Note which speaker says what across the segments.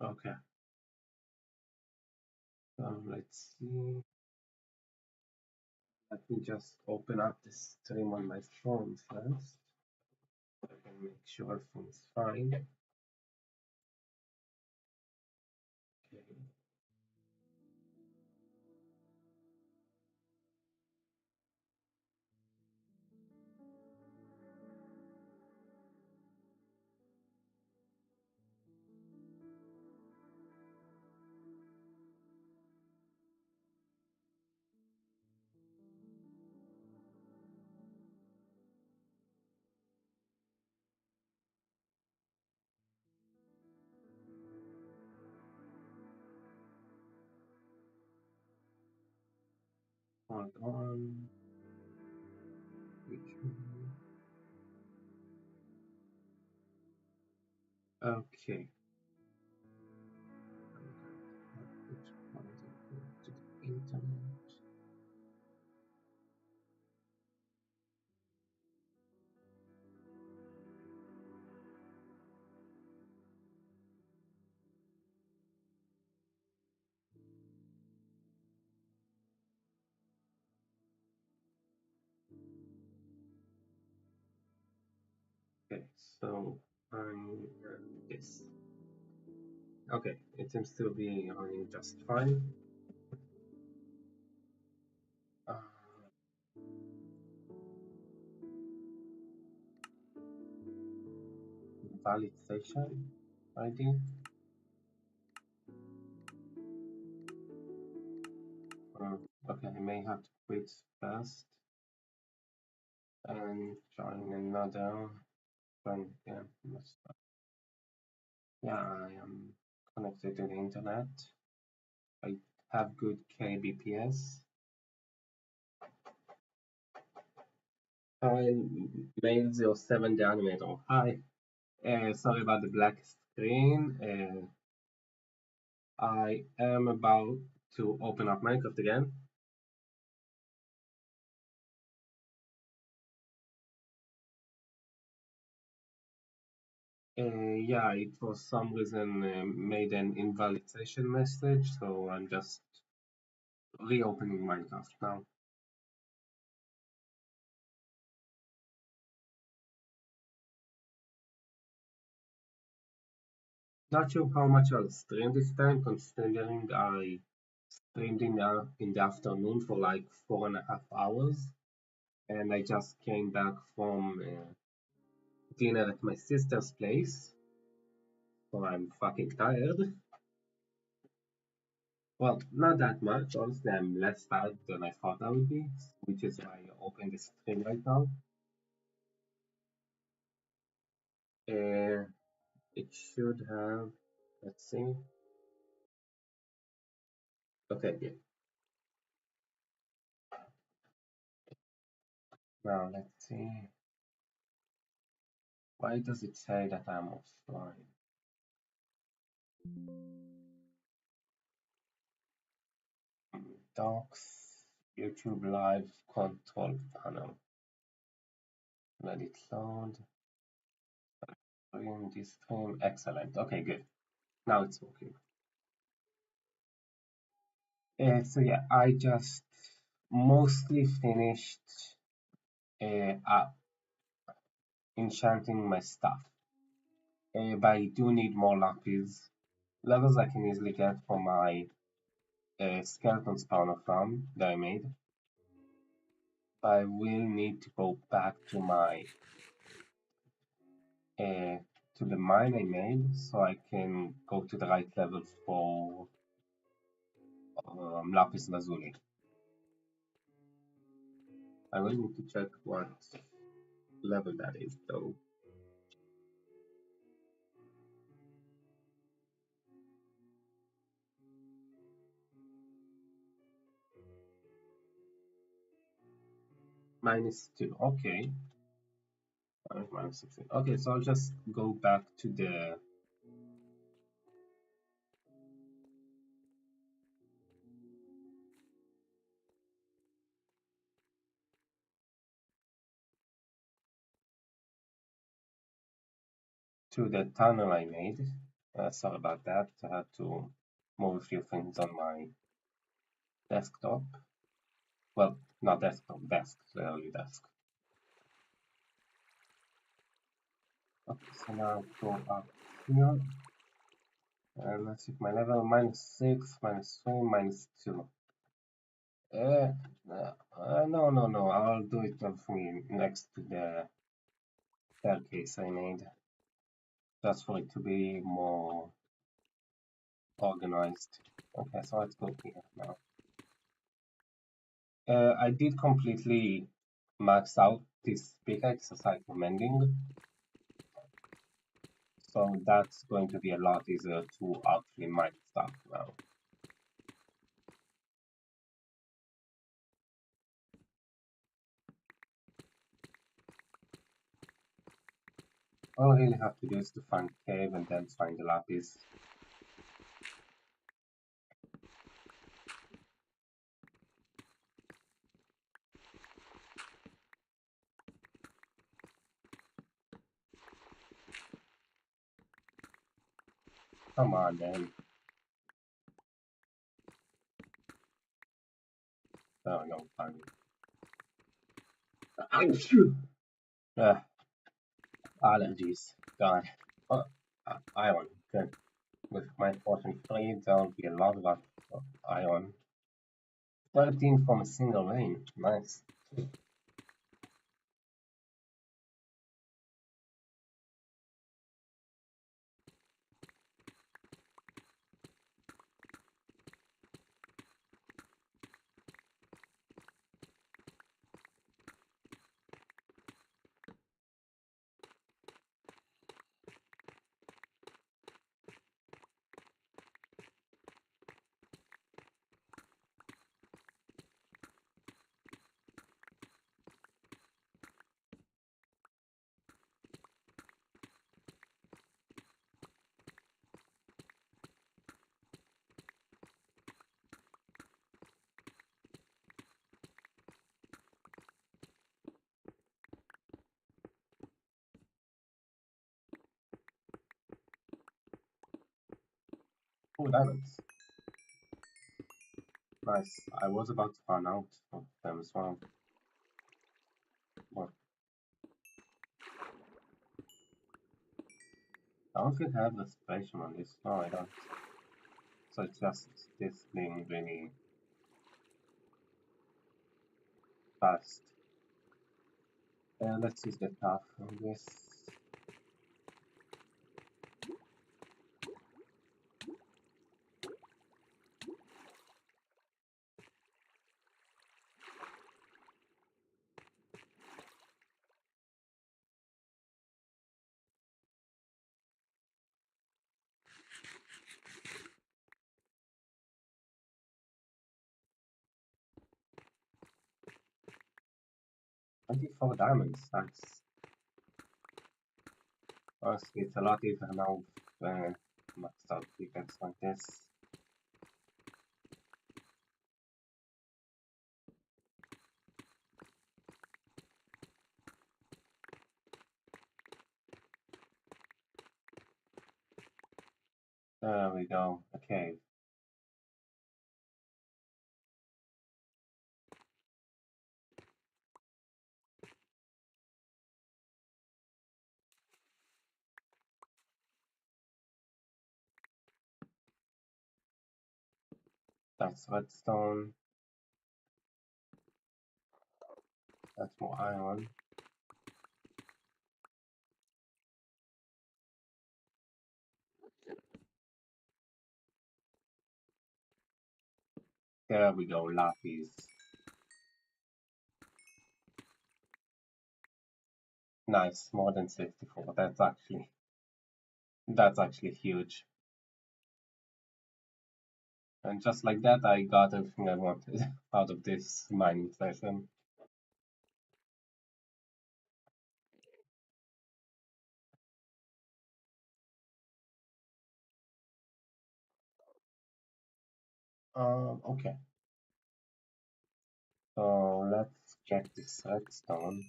Speaker 1: Okay, so let's see. Let me just open up the stream on my phone first. So I can make sure everything's fine. Okay. Hold on. Okay. To the internet. Okay, so I'm this. Okay, it seems to be running just fine. Uh, Valid session ID. Okay, I may have to quit first and join another. Yeah, yeah, I am connected to the internet. I have good kbps. Hi, Mail07 the animator. Hi. Sorry about the black screen. I am about to open up Minecraft again. Yeah, it for some reason made an invalidation message, so I'm just reopening Minecraft now. Not sure how much I'll stream this time, considering I streamed in the afternoon for like 4.5 hours, and I just came back from dinner at my sister's place, so I'm fucking tired. Well, not that much. Honestly, I'm less tired than I thought I would be, which is why I opened the stream right now. Uh, it should have, let's see. Okay, yeah. Now let's see. Why does it say that I'm offline? Docs, YouTube Live control panel. Let it load. In this stream, excellent. Okay, good. Now it's working. So yeah, I just mostly finished uh, enchanting my stuff. But I do need more lapis. Levels I can easily get from my skeleton spawner farm that I made. I will need to go back to my to the mine I made so I can go to the right level for lapis lazuli. I will need to check what level that is though. -2. Okay. -16. Okay, so I'll just go back to the tunnel I made. Sorry about that. I had to move a few things on my desktop. Well, not desktop, desk, the early desk. Okay, so now go up here. And let's see my level -6, -3, -2. Uh, no. I'll do it everything next to the staircase I made. Just for it to be more organized. Okay, so let's go here now. I did completely max out this pickaxe aside from mending, so that's going to be a lot easier to actually mine stuff now. All I really have to do is to find cave and then find the lapis. Come on then. Oh no, fine. Allergies. God. Oh, iron. Good. With my fortune 3, there'll be a lot of iron. 13 from a single vein. Nice. 2 diamonds. Nice. I was about to run out of them as well. But I don't think I have respiration on this. No, I don't. So it's just this being really fast. Let's use the path on this. $24 diamonds. Nice. Honestly, it's a lot easier now with maxed out pickaxe like this. There we go. Okay. That's redstone. That's more iron. There we go, lapis. Nice, more than 64. That's actually huge. And just like that, I got everything I wanted out of this mining session. Okay. So let's get this redstone.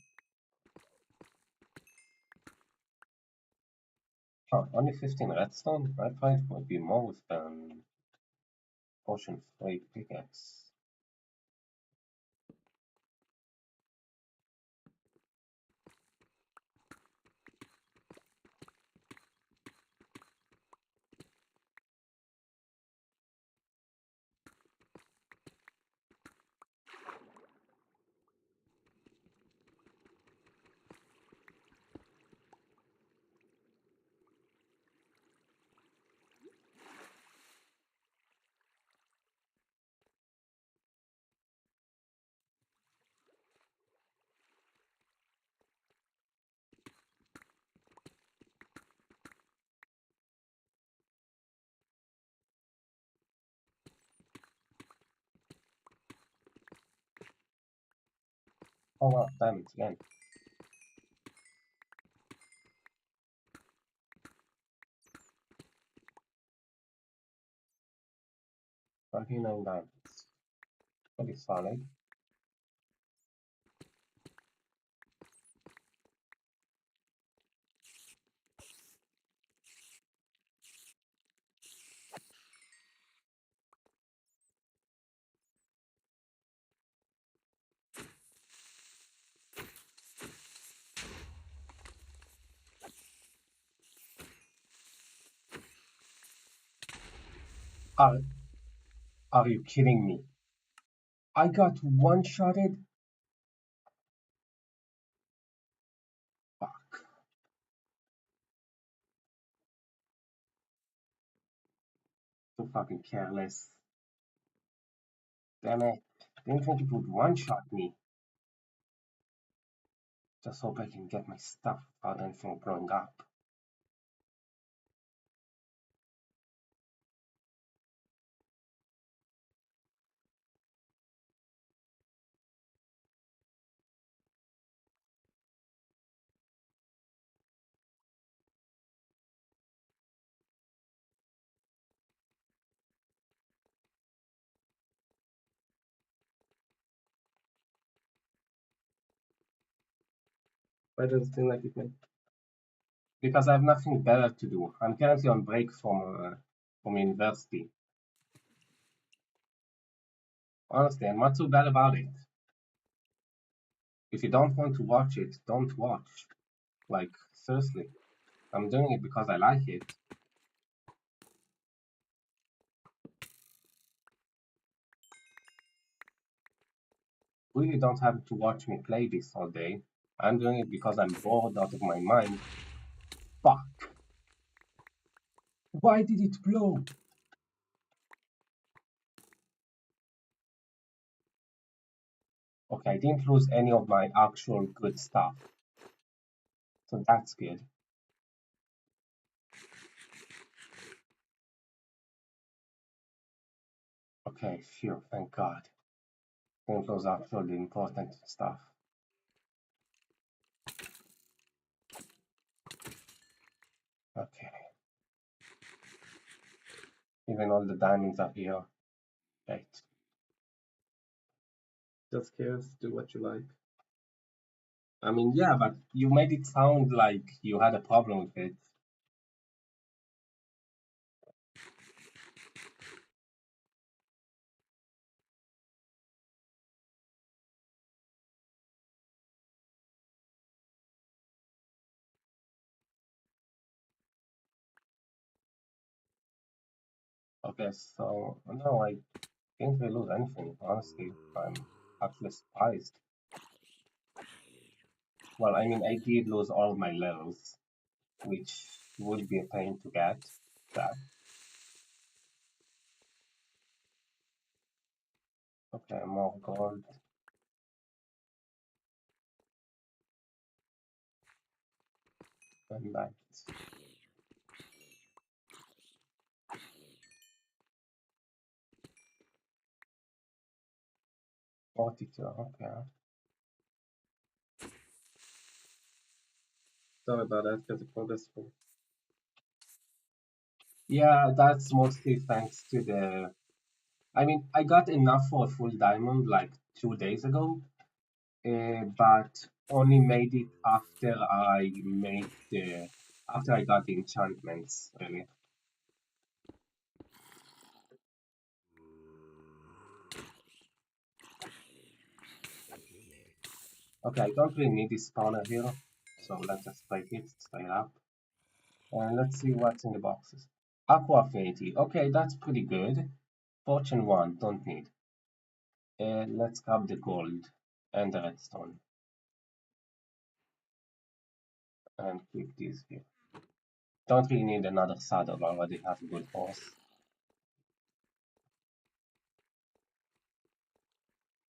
Speaker 1: Huh, only 15 redstone? I thought it would be more with potion free pickaxe. Oh wow, diamonds again. 29 diamonds. Pretty solid. Are, are you kidding me? I got one-shotted? Fuck. So fucking careless. Damn it. Didn't think it would one-shot me. Just hope I can get my stuff without anything blowing up. Why does it seem like it may? Because I have nothing better to do. I'm currently on break from university. Honestly, I'm not too bad about it. If you don't want to watch it, don't watch. Like, seriously. I'm doing it because I like it. Really don't have to watch me play this all day. I'm doing it because I'm bored out of my mind. Fuck. Why did it blow? Okay, I didn't lose any of my actual good stuff. So that's good. Okay, phew, thank God. Didn't lose actually important stuff. Okay. Even all the diamonds are here. Right. Just curious, do what you like. I mean, yeah, but you made it sound like you had a problem with it. Okay, so no, I didn't really lose anything, honestly. I'm actually surprised. Well, I mean, I did lose all my levels, which would be a pain to get back. Okay, more gold and that. 42, okay. Sorry about that, because it progress. Yeah, that's mostly thanks to the. I mean, I got enough for a full diamond like 2 days ago, but only made it after I made the After I got the enchantments, really. Okay, I don't really need this spawner here, so let's just break it straight up. And let's see what's in the boxes. Aqua Affinity. Okay, that's pretty good. Fortune 1, don't need. Let's grab the gold and the redstone and keep these here. Don't really need another saddle, I already have a good horse.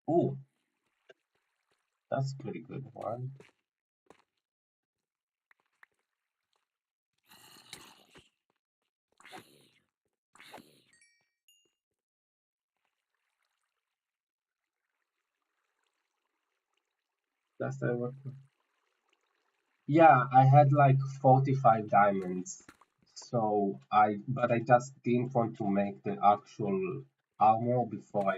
Speaker 1: Ooh, that's a pretty good one. That's the what? Yeah, I had like 45 diamonds. But I just didn't want to make the actual armor uh, before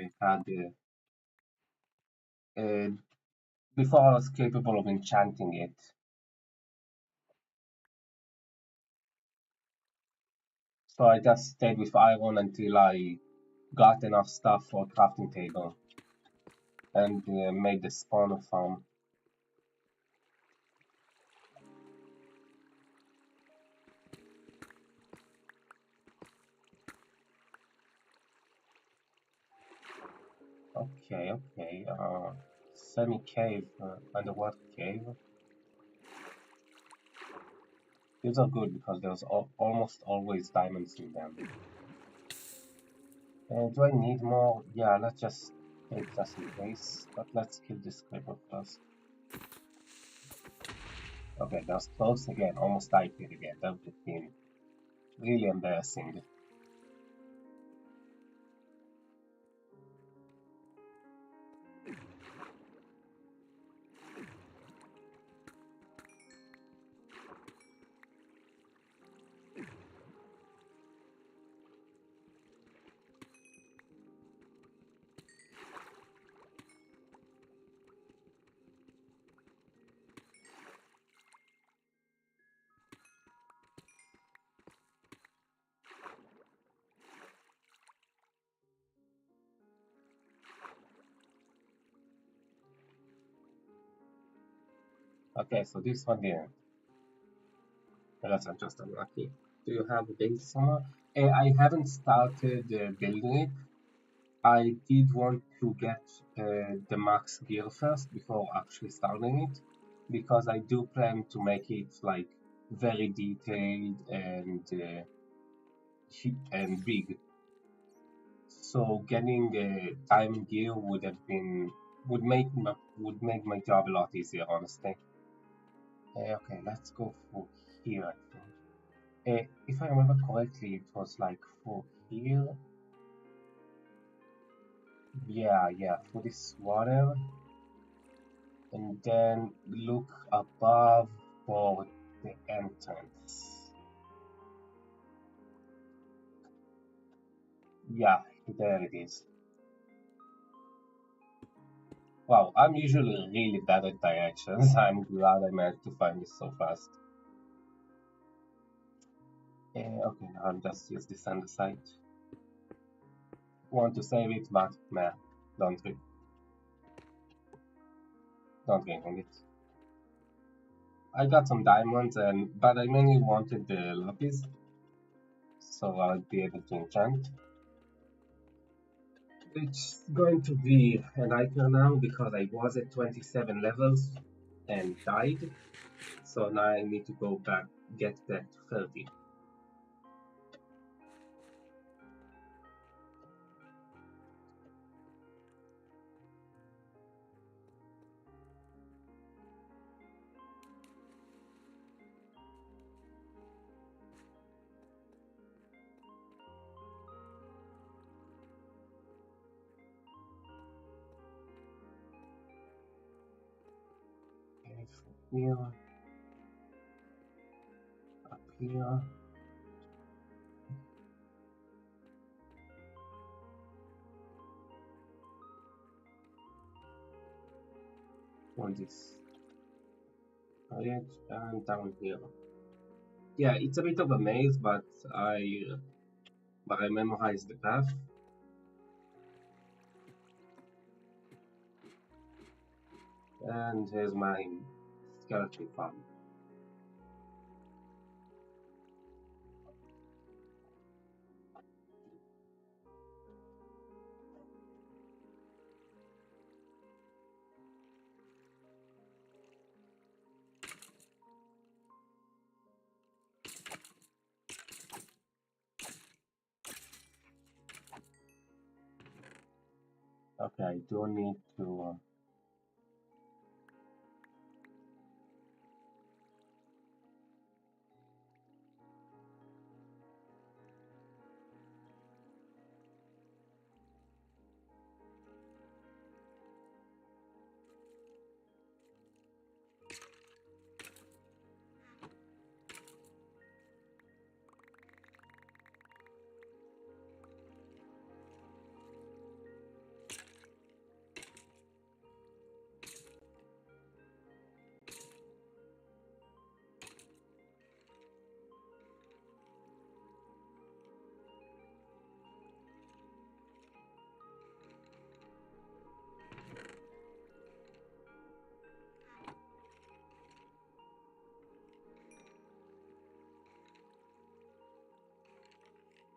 Speaker 1: I was capable of enchanting it. So I just stayed with iron until I got enough stuff for a crafting table and made the spawner farm. Okay, okay. Semi-cave, underwater cave. These are good because there's almost always diamonds in them. Do I need more? Yeah, let's just take just in case. But let's kill this creeper first. Okay, that was close again. Almost died here again. That would have been really embarrassing. Okay, so this one didn't. Unless I'm just unlucky. Do you have a base somewhere? I haven't started building it. I did want to get the max gear first before actually starting it, because I do plan to make it like very detailed and big. So getting diamond gear would make my job a lot easier, honestly. Okay, let's go for here. I think. If I remember correctly, it was like for here. Yeah, yeah, for this water, and then look above for the entrance. Yeah, there it is. Wow, I'm usually really bad at directions. I'm glad I managed to find this so fast. Okay, now I'll just use this on the side. Want to save it, but meh, don't re don't really need it. I got some diamonds, but I mainly wanted the lapis, so I'll be able to enchant. It's going to be a nightmare now because I was at 27 levels and died, so now I need to go back, get that to 30. Okay, from here, up here. On this bridge and down here. Yeah, it's a bit of a maze, I memorized the path, and here's my skeleton farm. Okay, I do need to.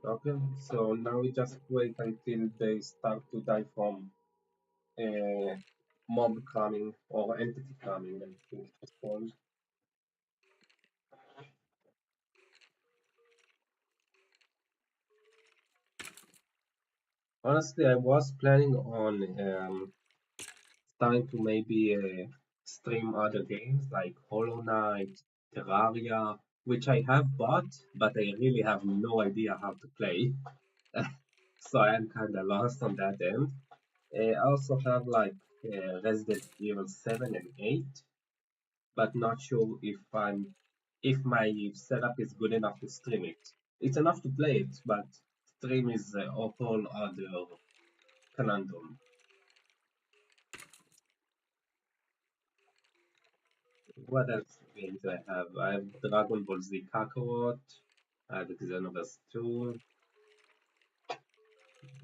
Speaker 1: Okay, so now we just wait until they start to die from uh, mob coming or entity coming, I think it was called. Honestly, I was planning on starting to maybe stream other games like Hollow Knight, Terraria, which I have bought, but I really have no idea how to play. So I am kind of lost on that end. I also have like Resident Evil 7 and 8, but not sure if my setup is good enough to stream it. It's enough to play it, but stream is a whole other conundrum. What else games do I have? I have Dragon Ball Z Kakarot. I have Xenoverse 2.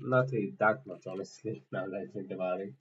Speaker 1: Not really that much, honestly, now that I think about it.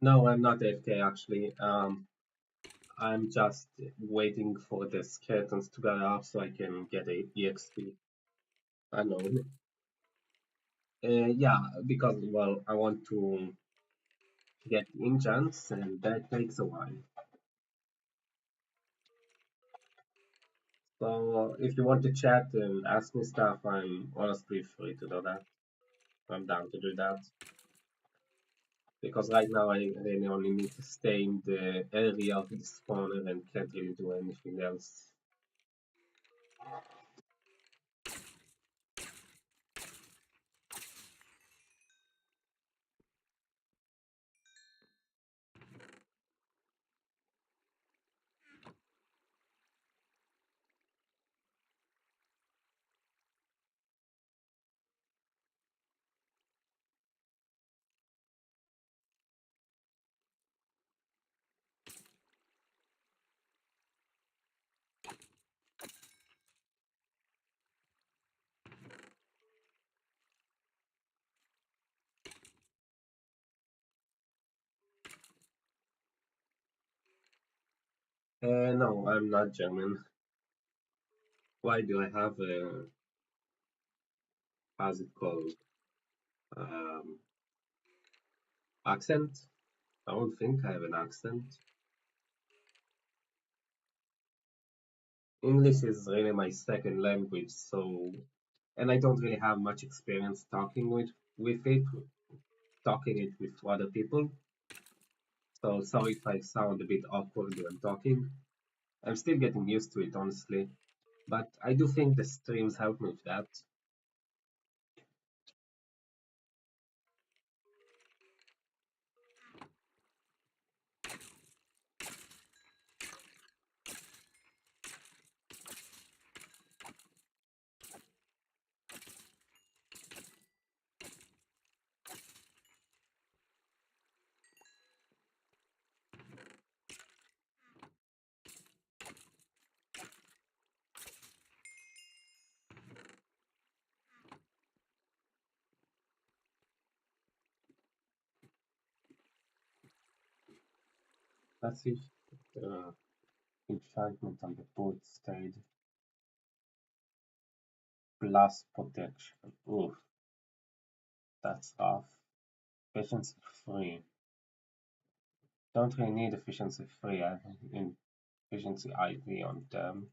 Speaker 1: No, I'm not AFK actually. I'm just waiting for the skeletons to get up so I can get a EXP alone. Yeah, because well, I want to get enchants, and that takes a while. So if you want to chat and ask me stuff, I'm honestly free to do that. I'm down to do that. Because right now I really only need to stay in the area of the spawner and can't really do anything else. No, I'm not German. Why do I have a, how's it called? Um, Accent? I don't think I have an accent. English is really my second language, so and I don't really have much experience talking with it, talking it with other people. So sorry if I sound a bit awkward when talking. I'm still getting used to it, honestly, but I do think the streams help me with that. Let's see if enchantment on the boat stayed plus protection. Oof, that's rough. Efficiency free. Don't really need efficiency free. I have efficiency IV on them.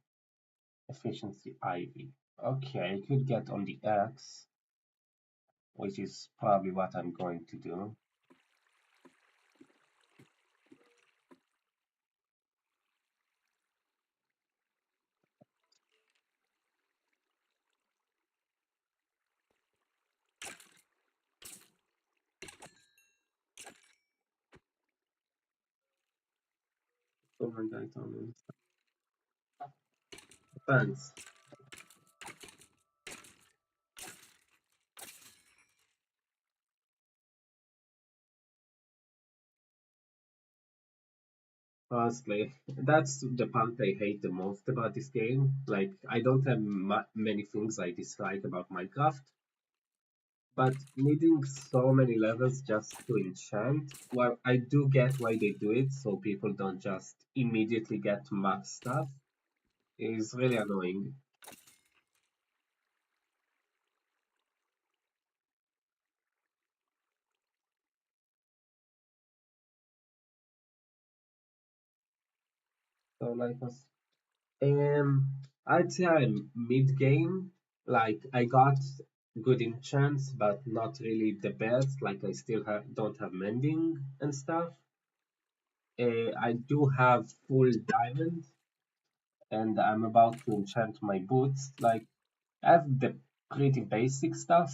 Speaker 1: Efficiency IV. Okay, I could get on the X, which is probably what I'm going to do. Thanks. Honestly, that's the part I hate the most about this game. Like, I don't have many things I dislike about Minecraft, but needing so many levels just to enchant, well, I do get why they do it, so people don't just immediately get max stuff, is really annoying. So, like, I'd say I'm mid-game. Like, I got good enchants, but not really the best. Like, I still don't have mending and stuff. I do have full diamond, and I'm about to enchant my boots. Like, I have the pretty basic stuff.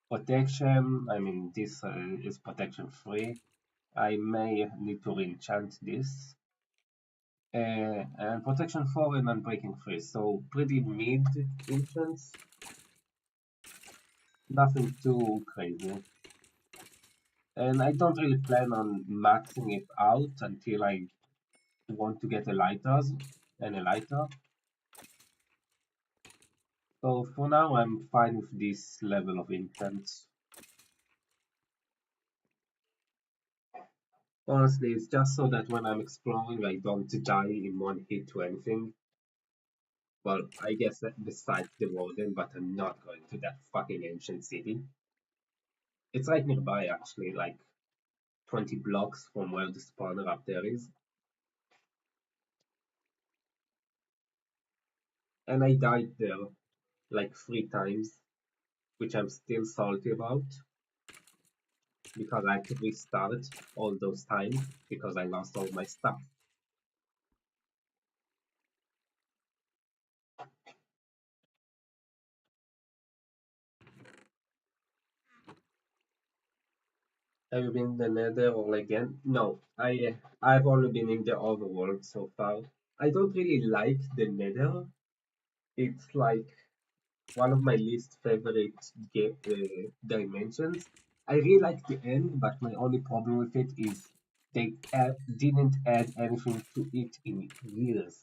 Speaker 1: Protection, I mean, this is protection free. I may need to re-enchant this. And protection 4 and unbreaking 3, so pretty mid enchants, nothing too crazy. And I don't really plan on maxing it out until I want to get a lighters and a lighter. So for now, I'm fine with this level of enchants. Honestly, it's just so that when I'm exploring, I don't die in one hit to anything. Well, I guess that besides the warden, but I'm not going to that fucking ancient city. It's right nearby, actually, like 20 blocks from where the spawner up there is. And I died there like 3 times, which I'm still salty about because I had to restart all those times because I lost all my stuff. Have you been in the Nether or again? No, I've only been in the overworld so far. I don't really like the Nether. It's like one of my least favorite dimensions. I really like the end, but my only problem with it is they didn't add anything to it in years.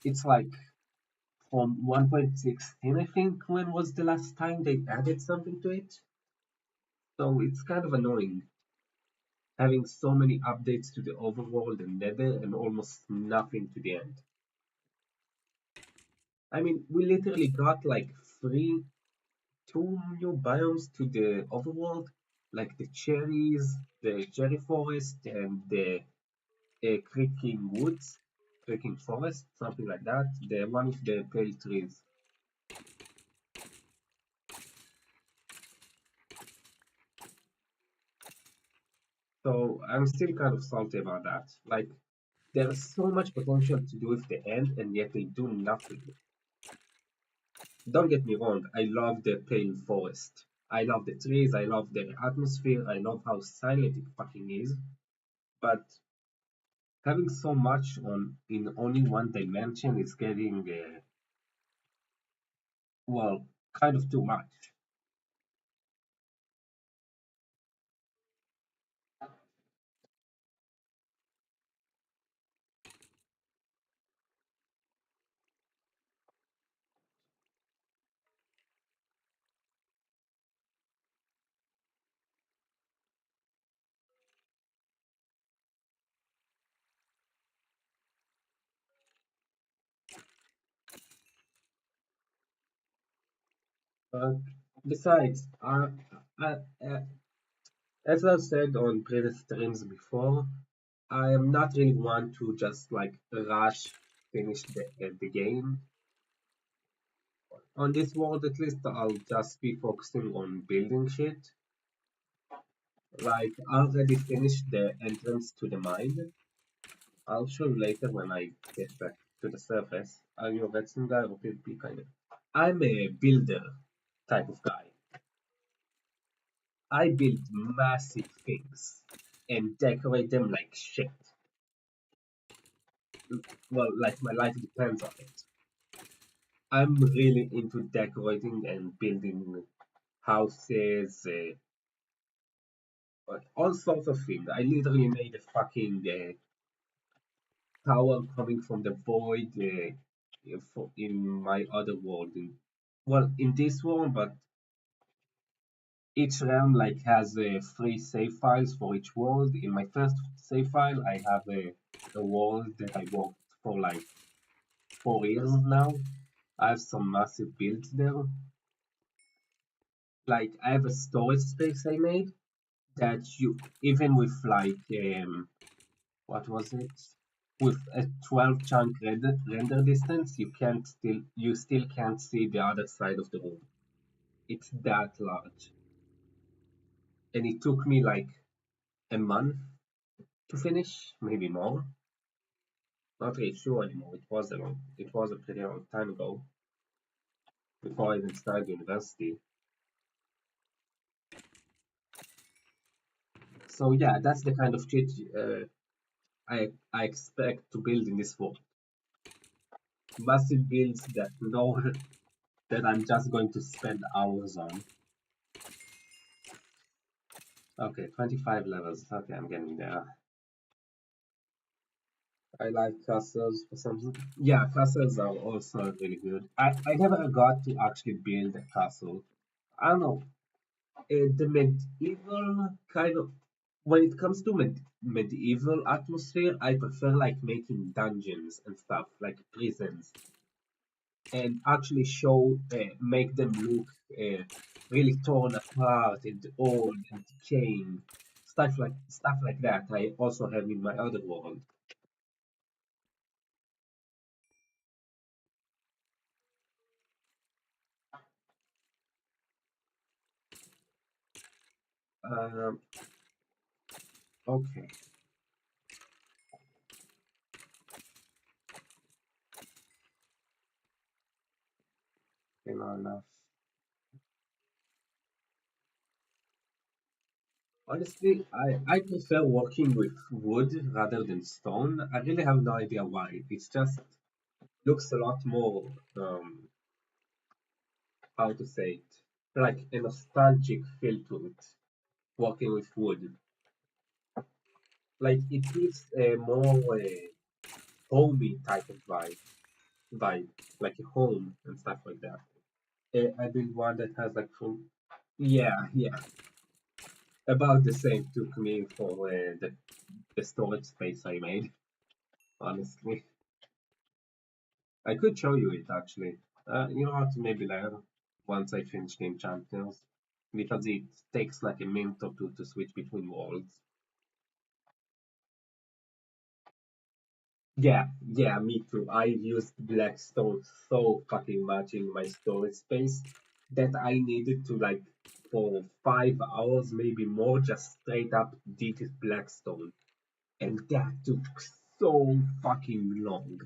Speaker 1: It's like from 1.16, I think, when was the last time they added something to it? So it's kind of annoying. having so many updates to the overworld and Nether and almost nothing to the end. I mean, we literally got like two new biomes to the overworld, like the cherries, the cherry forest, and the creaking woods, creaking forest, something like that. The one with the pale trees. So I'm still kind of salty about that. Like, there's so much potential to do with the end, and yet they do nothing. Don't get me wrong, I love the pale forest. I love the trees, I love the atmosphere, I love how silent it fucking is. But having so much on in only one dimension is getting, well, kind of too much. But besides, uh, uh, as I've said on previous streams before, I am not really one to just like rush finish the game. On this world, at least, I'll just be focusing on building shit. Like, I already finished the entrance to the mine. I'll show you later when I get back to the surface. Are you a redstone guy or PvP kind of? I'm a builder type of guy. I build massive things and decorate them like shit. Well, like my life depends on it. I'm really into decorating and building houses, all sorts of things. I literally made a fucking tower coming from the void in my other world. Well, in this one, but each realm like has three save files for each world. In my first save file, I have a world that I worked for like 4 years now. I have some massive builds there. Like I have a storage space I made that you even with like what was it? With a 12 chunk render distance, you still can't see the other side of the room. It's that large. And it took me like a month to finish, maybe more. Not really sure anymore. It was a pretty long time ago before I even started university. So yeah, that's the kind of shit I expect to build in this world. Massive builds that know that I'm just going to spend hours on. Okay, 25 levels. Okay, I'm getting there. I like castles for some reason. Yeah, castles are also really good. I never got to actually build a castle. I don't know. The medieval kind of when it comes to medieval atmosphere, I prefer like making dungeons and stuff like prisons, and actually make them look really torn apart and old and decaying, stuff like that. I also have in my other world. Um, okay, enough. Honestly, I prefer working with wood rather than stone. I really have no idea why. It's just looks a lot more how to say it, like a nostalgic feel to it. Working with wood, like it gives a more homey type of vibe, like a home and stuff like that. I built one that has like full, yeah, yeah. About the same took me for the storage space I made, honestly. I could show you it actually. You know how to maybe later, once I finish Game Champions, because it takes like a minute or two to switch between worlds. Yeah, yeah, me too. I used Blackstone so fucking much in my storage space that I needed to like for 5 hours, maybe more, just straight up delete Blackstone. And that took so fucking long.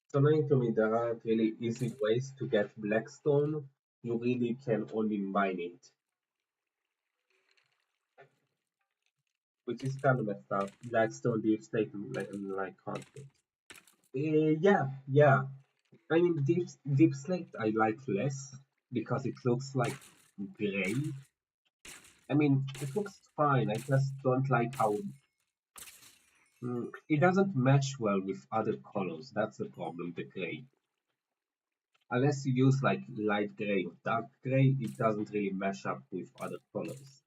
Speaker 1: So knowing to me there aren't really easy ways to get Blackstone. You really can only mine it, which is kind of messed up. Blackstone deep state like conflict. Yeah, yeah. I mean, deep slate I like less because it looks like gray. I mean, it looks fine. I just don't like how it doesn't match well with other colors. That's the problem. The gray, unless you use like light gray or dark gray, it doesn't really match up with other colors.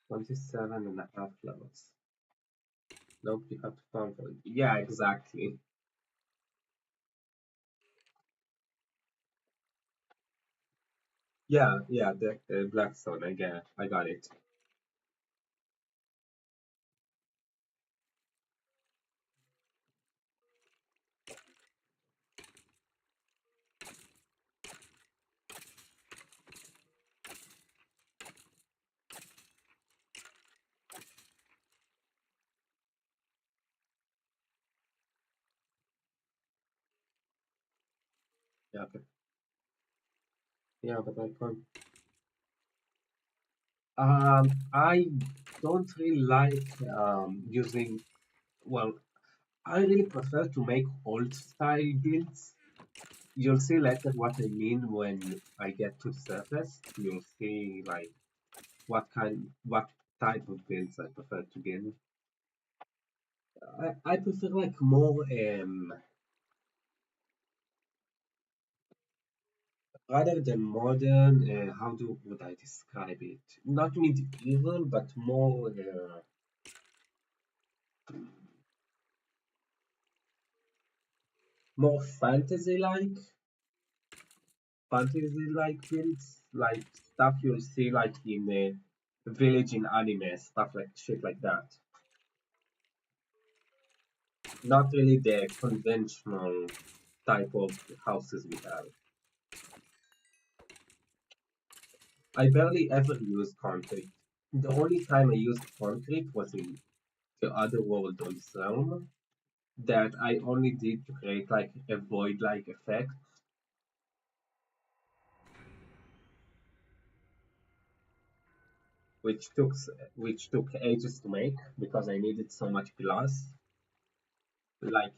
Speaker 1: 27.5 levels. Nope, you have to farm for it. Yeah, exactly. Yeah, yeah. The Blackstone. I got it. Yeah, but I can't. I don't really like using. Well, I really prefer to make old style builds. You'll see later what I mean when I get to the surface. You'll see like what type of builds I prefer to build. I prefer like more rather than modern. How do would I describe it? Not medieval, but more fantasy like builds, like stuff you'll see like in a village in anime, stuff like shit like that. Not really the conventional type of houses we have. I barely ever use concrete. The only time I used concrete was in the other world on Realm that I only did to create like a void-like effect, which took which took ages to make because I needed so much glass. Like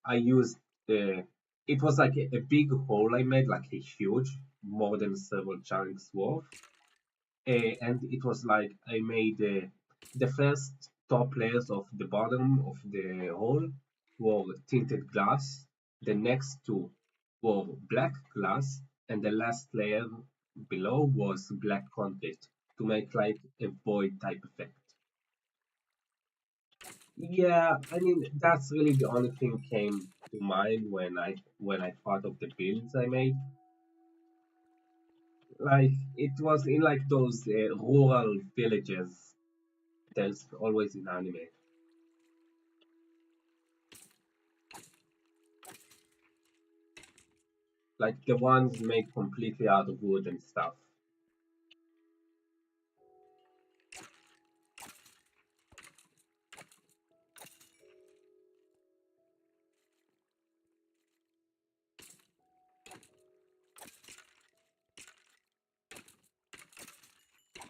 Speaker 1: I used the it was like a big hole I made, like a huge, more than several chunks worth. And it was like I made the first top layers of the bottom of the hole were tinted glass. The next two were black glass, and the last layer below was black concrete to make like a void type effect. Yeah, I mean that's really the only thing came to mind when I thought of the builds I made. Like it was in like those rural villages. There's always in anime, like the ones made completely out of wood and stuff.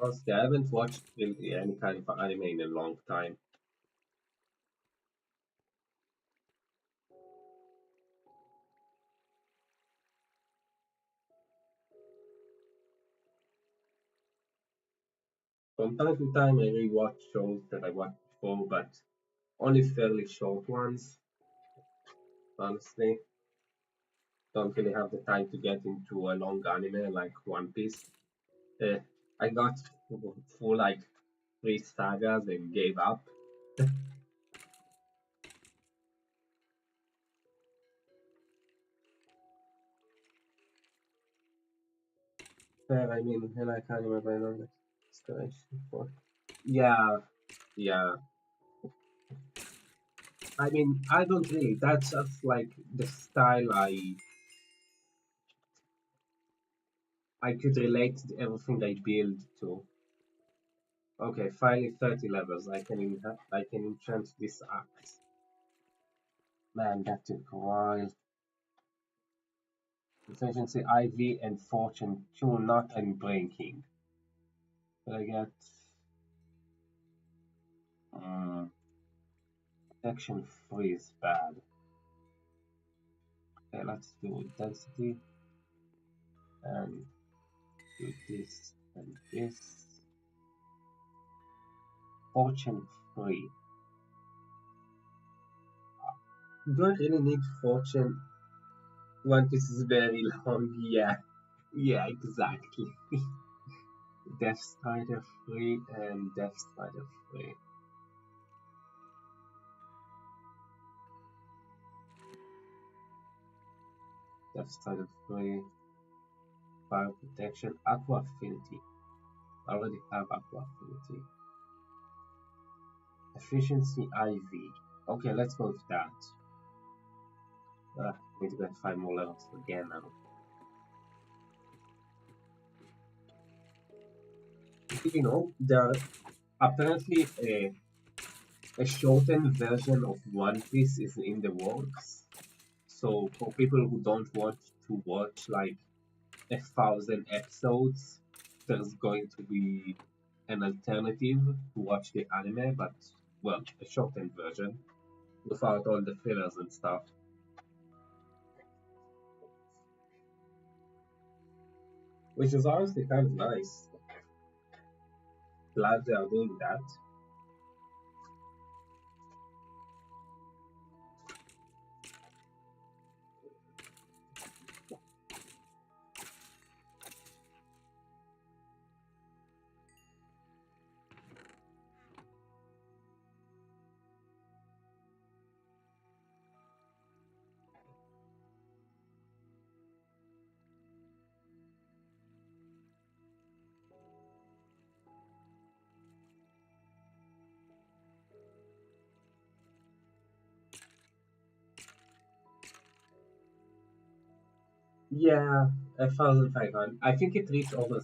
Speaker 1: Honestly, I haven't watched really any kind of anime in a long time. From time to time, I rewatch shows that I watched before, but only fairly short ones. Honestly, don't really have the time to get into a long anime like One Piece. Uh, I got through like three sagas and gave up. I mean, and I can't remember another inspiration for. Yeah, yeah. I mean, I don't really. That's just like the style I could relate to everything I build to. Okay, finally 30 levels. I can enchant this axe. Man, that took a while. Efficiency IV and fortune 2 not unbreaking. But I get um, protection 3 is bad. Okay, let's do intensity and do this and this. Fortune 3. Do I really need fortune? One piece is very long. Yeah, yeah, exactly. Death Strider 3 and Death Strider 3. Death Strider 3. Fire Protection. Aqua Affinity. I already have Aqua Affinity. Efficiency IV. Okay, let's go with that. Need to get 5 more levels again now. You know, there are apparently a shortened version of One Piece is in the works. So for people who don't want to watch like 1,000 episodes, there's going to be an alternative to watch the anime, but well, a shortened version without all the fillers and stuff, which is honestly kind of nice. Glad they are doing that. Yeah, 1,500. I think it reached over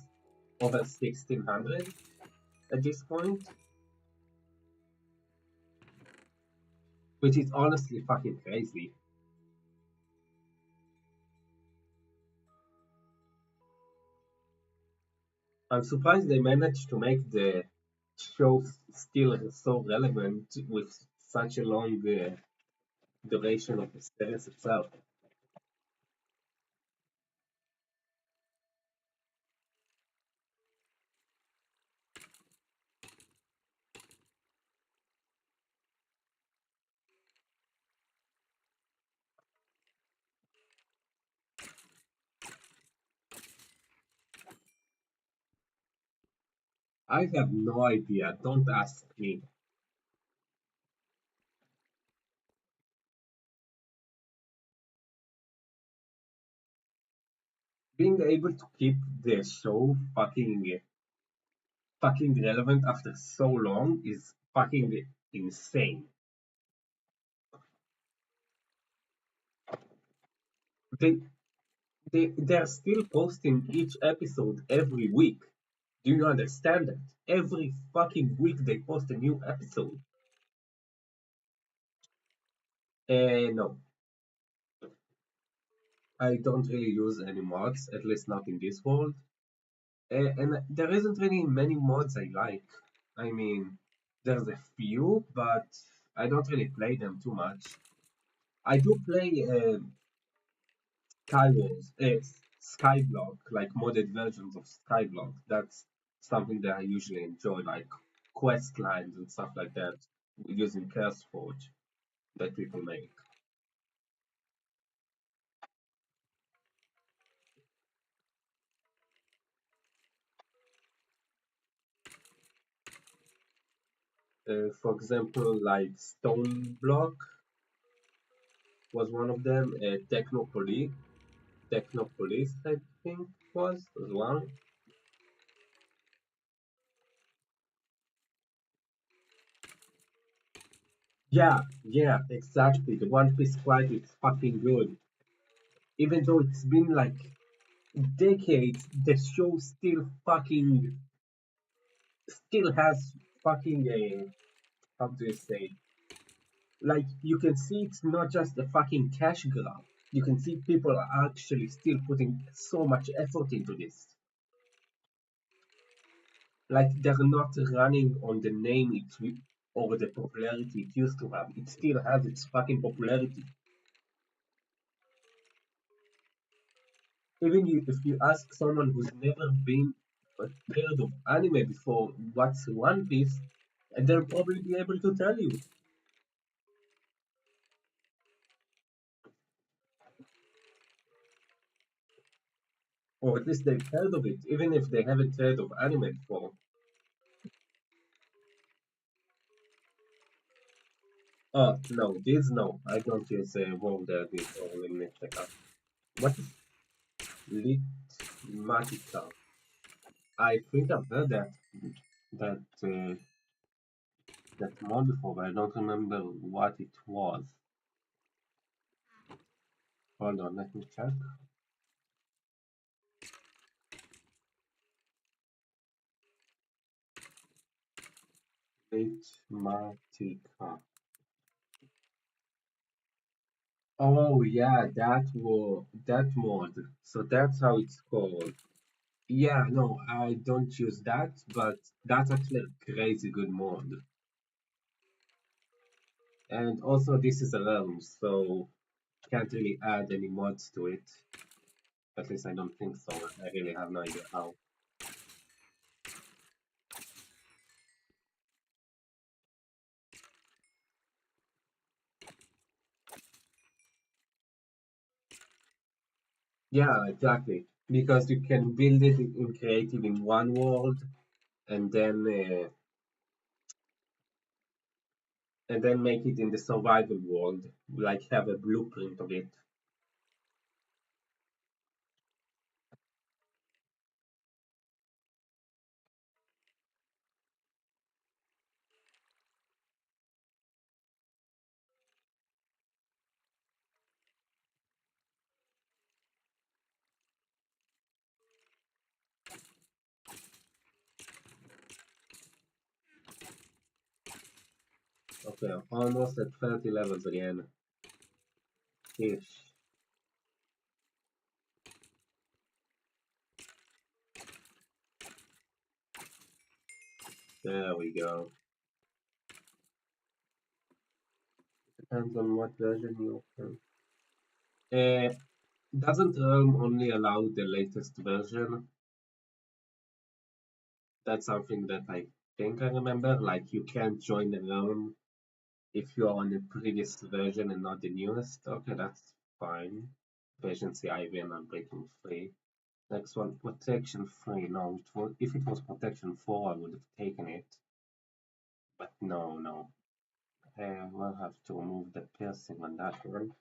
Speaker 1: 1,600 at this point, which is honestly fucking crazy. I'm surprised they managed to make the show still so relevant with such a long duration of the series itself. I have no idea. Don't ask me. Being able to keep the show fucking relevant after so long is fucking insane. They they're still posting each episode every week. Do you understand that? Every fucking week they post a new episode. No, I don't really use any mods, at least not in this world. And there isn't really many mods I like. I mean, there's a few, but I don't really play them too much. I do play Skywars, Skyblock, like modded versions of Skyblock. That's something that I usually enjoy, like quest lines and stuff like that, using CurseForge that people make. For example, like Stone Block was one of them. Technopolis, I think was as well. Yeah, exactly. The One Piece fight is fucking good. Even though it's been like decades, the show still has fucking a, how do you say, like you can see it's not just a fucking cash grab. You can see people are actually still putting so much effort into this. Like they're not running on the name or the popularity it used to have. It still has its fucking popularity. Even if you ask someone who's never been heard of anime before what's One Piece, and they'll probably be able to tell you, or at least they've heard of it, even if they haven't heard of anime before. Oh no, this no, I don't use World Edit or Limit Checkup. What is Litmatica? I think I've heard that that mod before, but I don't remember what it was. Hold on, let me check. Litmatica. Oh yeah, that mod. So that's how it's called. Yeah, no, I don't use that, but that's actually a crazy good mod. And also this is a realm, so can't really add any mods to it. At least I don't think so. I really have no idea how. Yeah, exactly. Because you can build it in creative in one world, and then make it in the survival world, like have a blueprint of it. Okay, almost at 30 levels again. Ish. There we go. Depends on what version you open. Doesn't Realm only allow the latest version? That's something that I think I remember. Like you can't join the Realm if you're on the previous version and not the newest. Okay, that's fine. Patience IV and Unbreaking Free. Next one, Protection Free. No, if it was Protection 4, I would have taken it. But no. We'll have to remove the piercing on that one.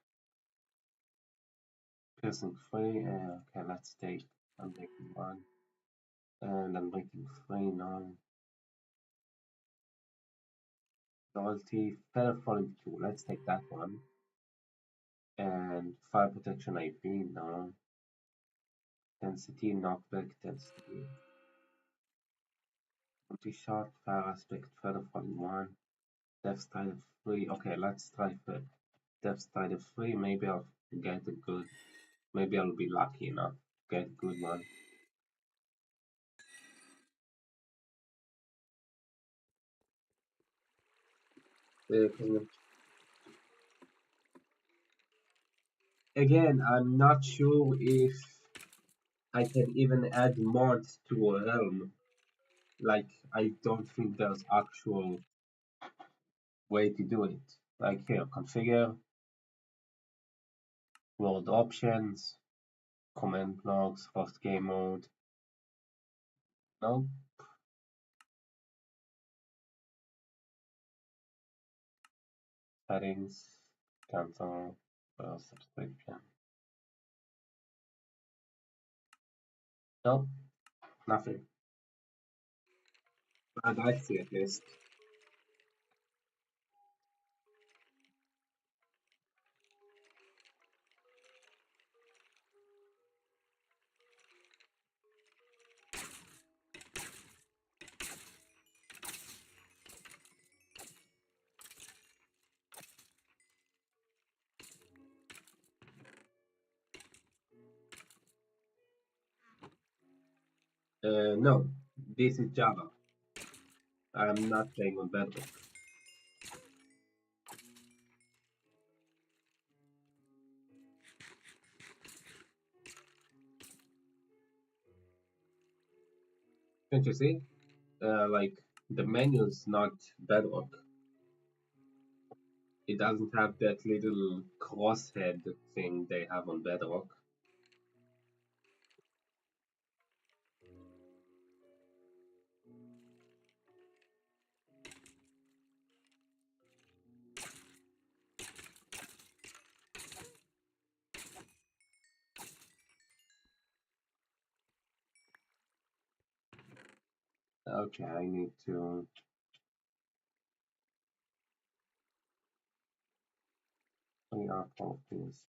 Speaker 1: Piercing free. Okay, let's take Unbreaking 1. And Unbreaking free. No. Loyalty. Feather Falling 2. Let's take that one. And Fire Protection IP. No. Density. Knockback. Density. Multi-shot. Fire Aspect. Feather Falling 1. Death Strider 3. Okay, let's try for Death Strider 3. Maybe I'll get a good. Maybe I'll be lucky enough to get a good one. Uh, Again, I'm not sure if I can even add mods to a realm. Like, I don't think there's actual way to do it. Like here, configure, world options, command logs, host game mode. No, settings, cancel, subscription. No, nothing. But I see at least. No, this is Java. I'm not playing on Bedrock. Can't you see? Like the menu's not Bedrock. It doesn't have that little crosshead thing they have on Bedrock. Okay, I need to clean up all of this.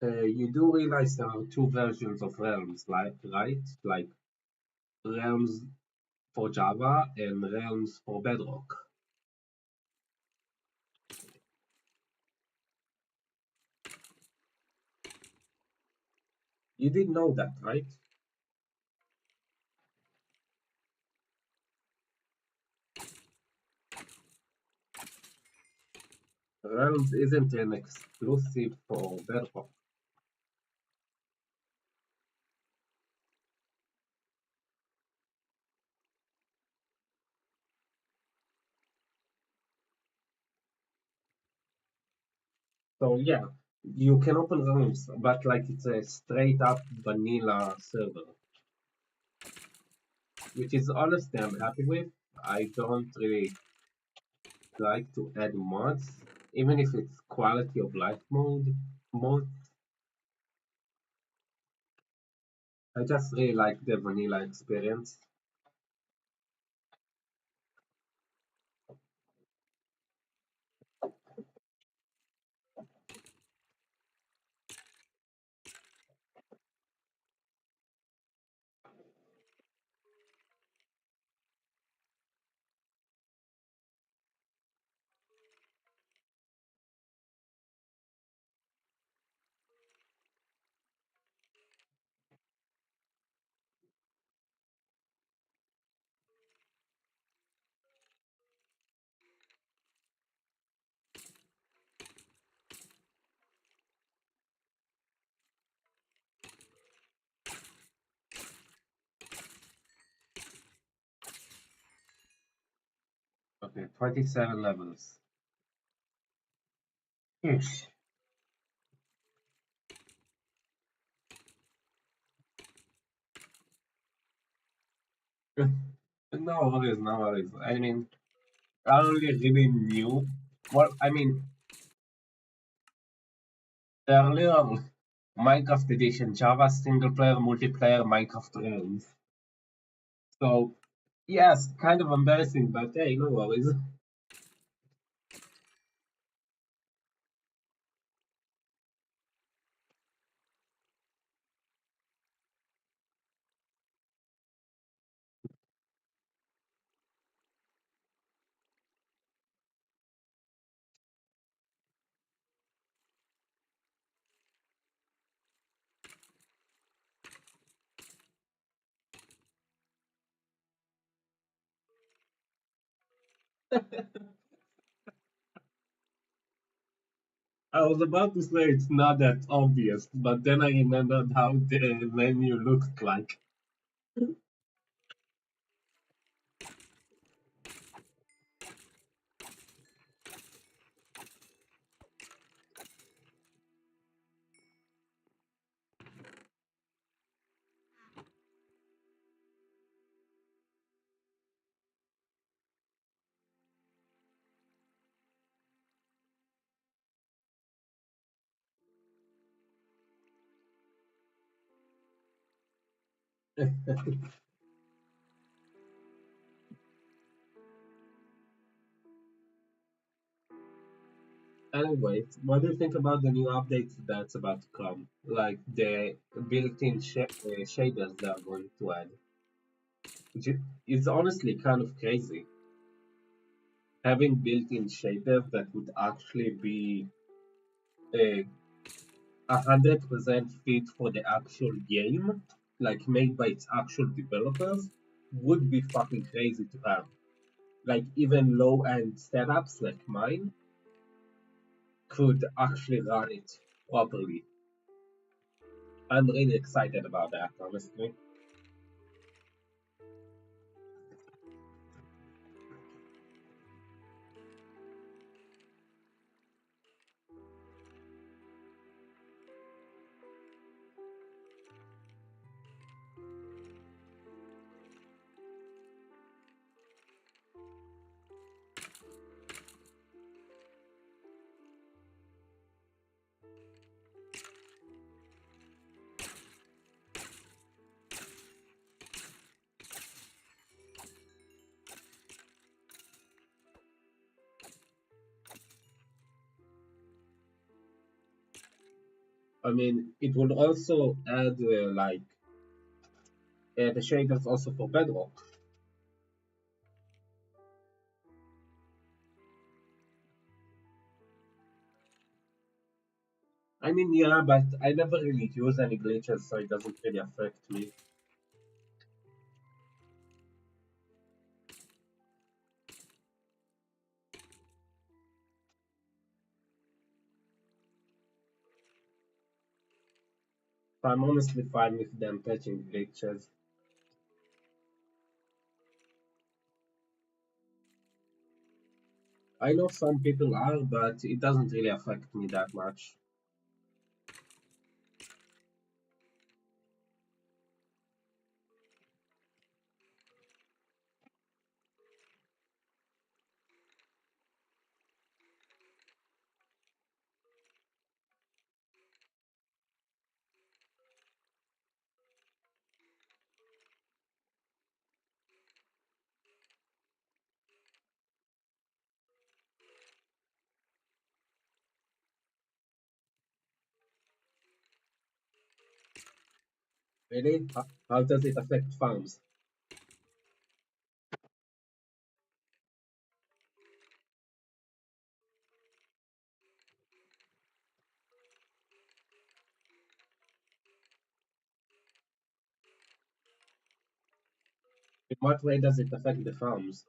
Speaker 1: You do realize there are two versions of Realms, right? Like Realms for Java and Realms for Bedrock. You did know that, right? Realms isn't an exclusive for Bedrock. So yeah, you can open Realms, but like it's a straight up vanilla server, which is honestly I'm happy with. I don't really like to add mods, even if it's quality of life mode. I just really like the vanilla experience. Okay, 27 levels. Ish. No worries, no worries. I mean, I only really knew. Well, I mean, earlier Minecraft Edition, Java single player, multiplayer, Minecraft Realms. So, yes, kind of embarrassing, but hey, no worries. I was about to say it's not that obvious, but then I remembered how the menu looked like. Anyways, what do you think about the new updates that's about to come? Like the built-in shaders they are going to add. It's honestly kind of crazy. Having built-in shaders that would actually be uh, 100% fit for the actual game, like made by its actual developers, would be fucking crazy to have. Like even low-end setups like mine could actually run it properly. I'm really excited about that, honestly. I mean, it will also add the shaders also for Bedrock. I mean, yeah, but I never really use any glitches, so it doesn't really affect me. So I'm honestly fine with them patching glitches. I know some people are, but it doesn't really affect me that much. Really? How does it affect farms? In what way does it affect the farms?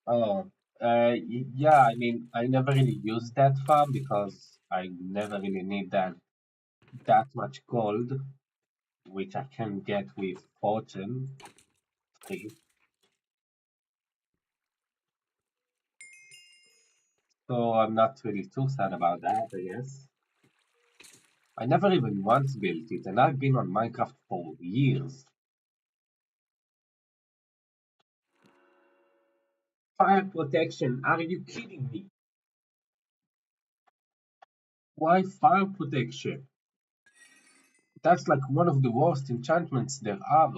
Speaker 1: Oh, yeah, I mean, I never really used that farm because I never really need that much gold, which I can get with Fortune 3. So I'm not really too sad about that, I guess. I never even once built it, and I've been on Minecraft for years. Fire protection, are you kidding me? Why fire protection? That's like one of the worst enchantments there are.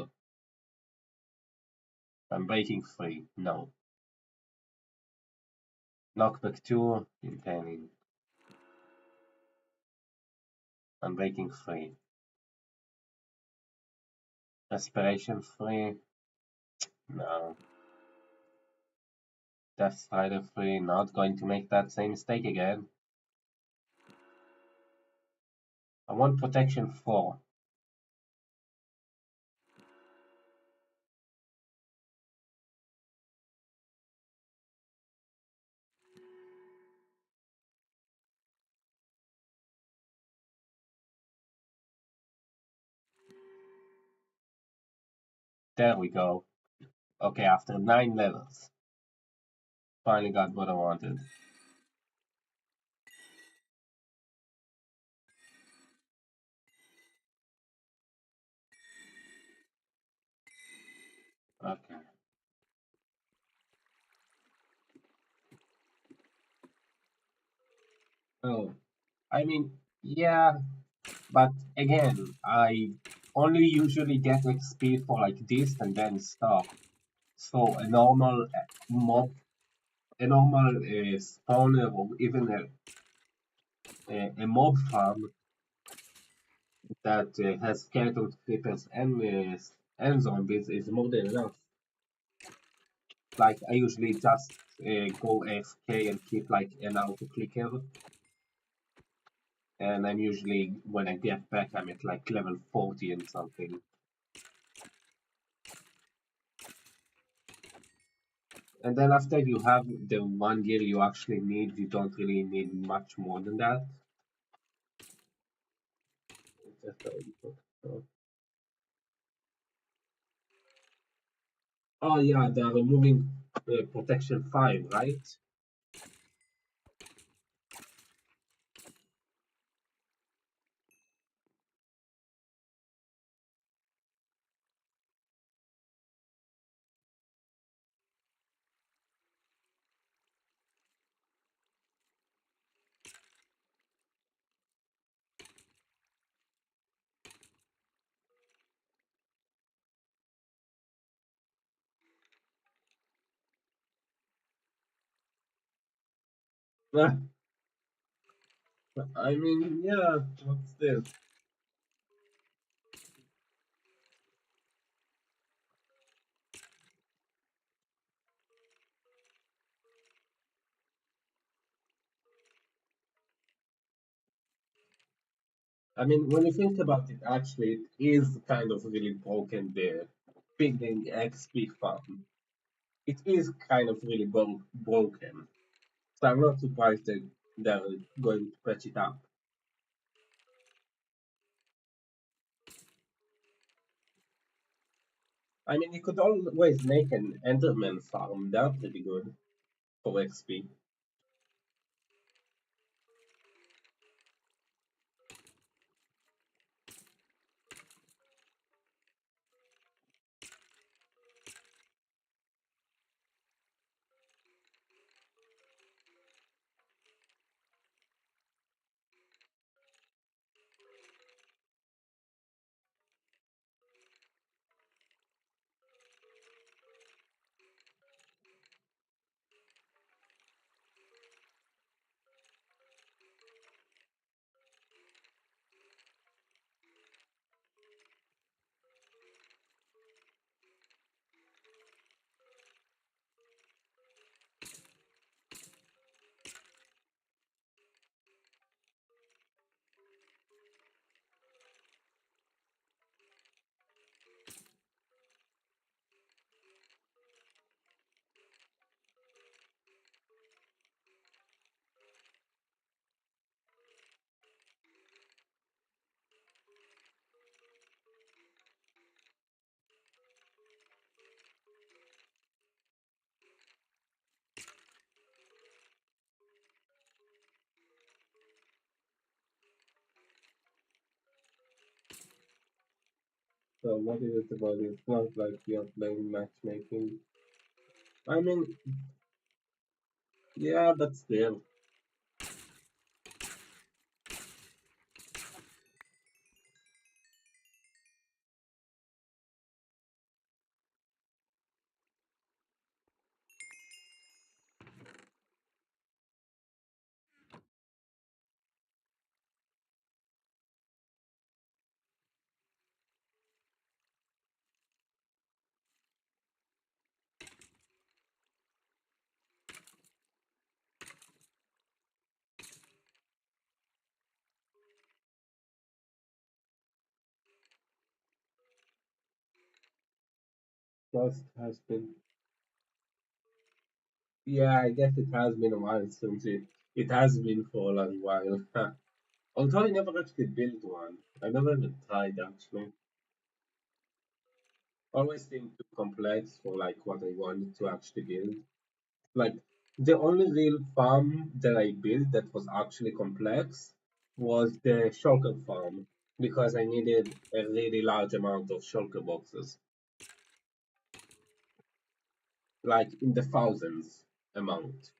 Speaker 1: I'm breaking free. No. Knockback 2, containing. I'm breaking free. Respiration free. No. Death Strider free. Not going to make that same mistake again. I want protection 4. There we go. Okay, after 9 levels. Finally got what I wanted. Okay. Oh, I mean, yeah, but again, I only usually get XP for like this and then stop. So a normal spawner or even a mob farm that has skeleton creepers and zombies is more than enough. Like I usually just go AFK and keep like an auto clicker, and I'm usually when I get back I'm at like level 40 and something. And then after you have the one gear you actually need, you don't really need much more than that. Oh yeah, they're removing protection 5, right? I mean, yeah, what's this? I mean, when you think about it, actually, it is kind of really broken there. Building XP farm. It is kind of really broken. So I'm not surprised that they're going to patch it up. I mean, you could always make an Enderman farm. They're pretty good for XP. So what is it about it? It's not like you're playing matchmaking. I mean, yeah, but still. Just has been. Yeah, I guess it has been a while since it has been for a long while. Although I never actually built one. I never even tried actually. Always seemed too complex for like what I wanted to actually build. Like the only real farm that I built that was actually complex was the shulker farm because I needed a really large amount of shulker boxes, like in the thousands amount.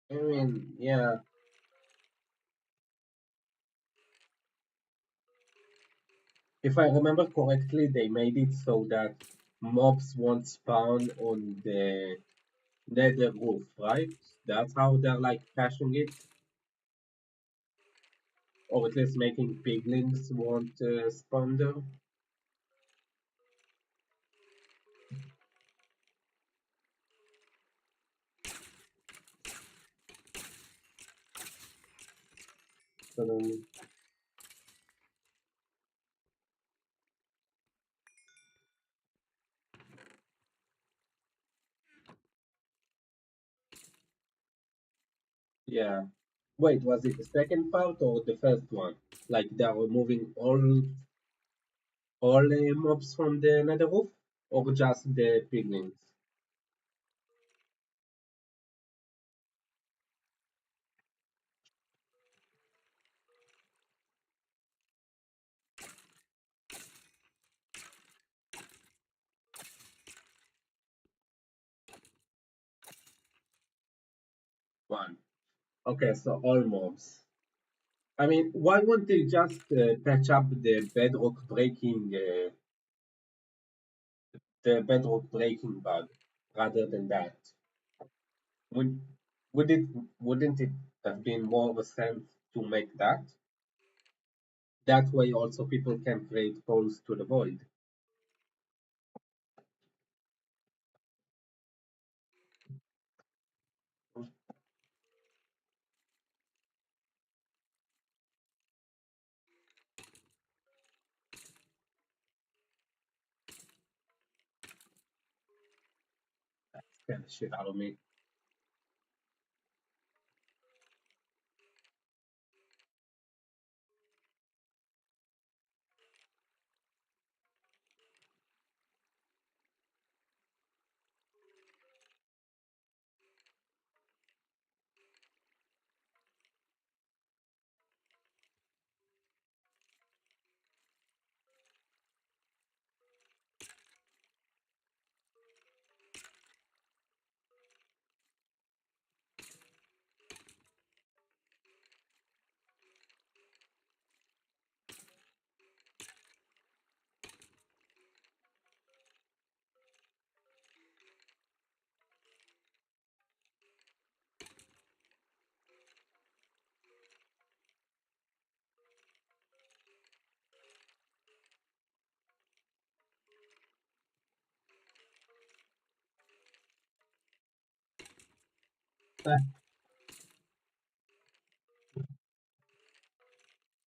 Speaker 1: I mean, yeah, if I remember correctly, they made it so that mobs won't spawn on the nether roof, right? That's how they're like patching it, or at least making piglins won't spawn there. So then, yeah. Wait, was it the second part or the first one? Like they're removing all mobs from the nether roof, or just the piglins? One. Okay, so all mobs. I mean, why won't they just patch up the bedrock breaking bug rather than that? Would would it wouldn't it have been more of a sense to make that? That way also people can create poles to the void. Scare the shit out of me. Uh,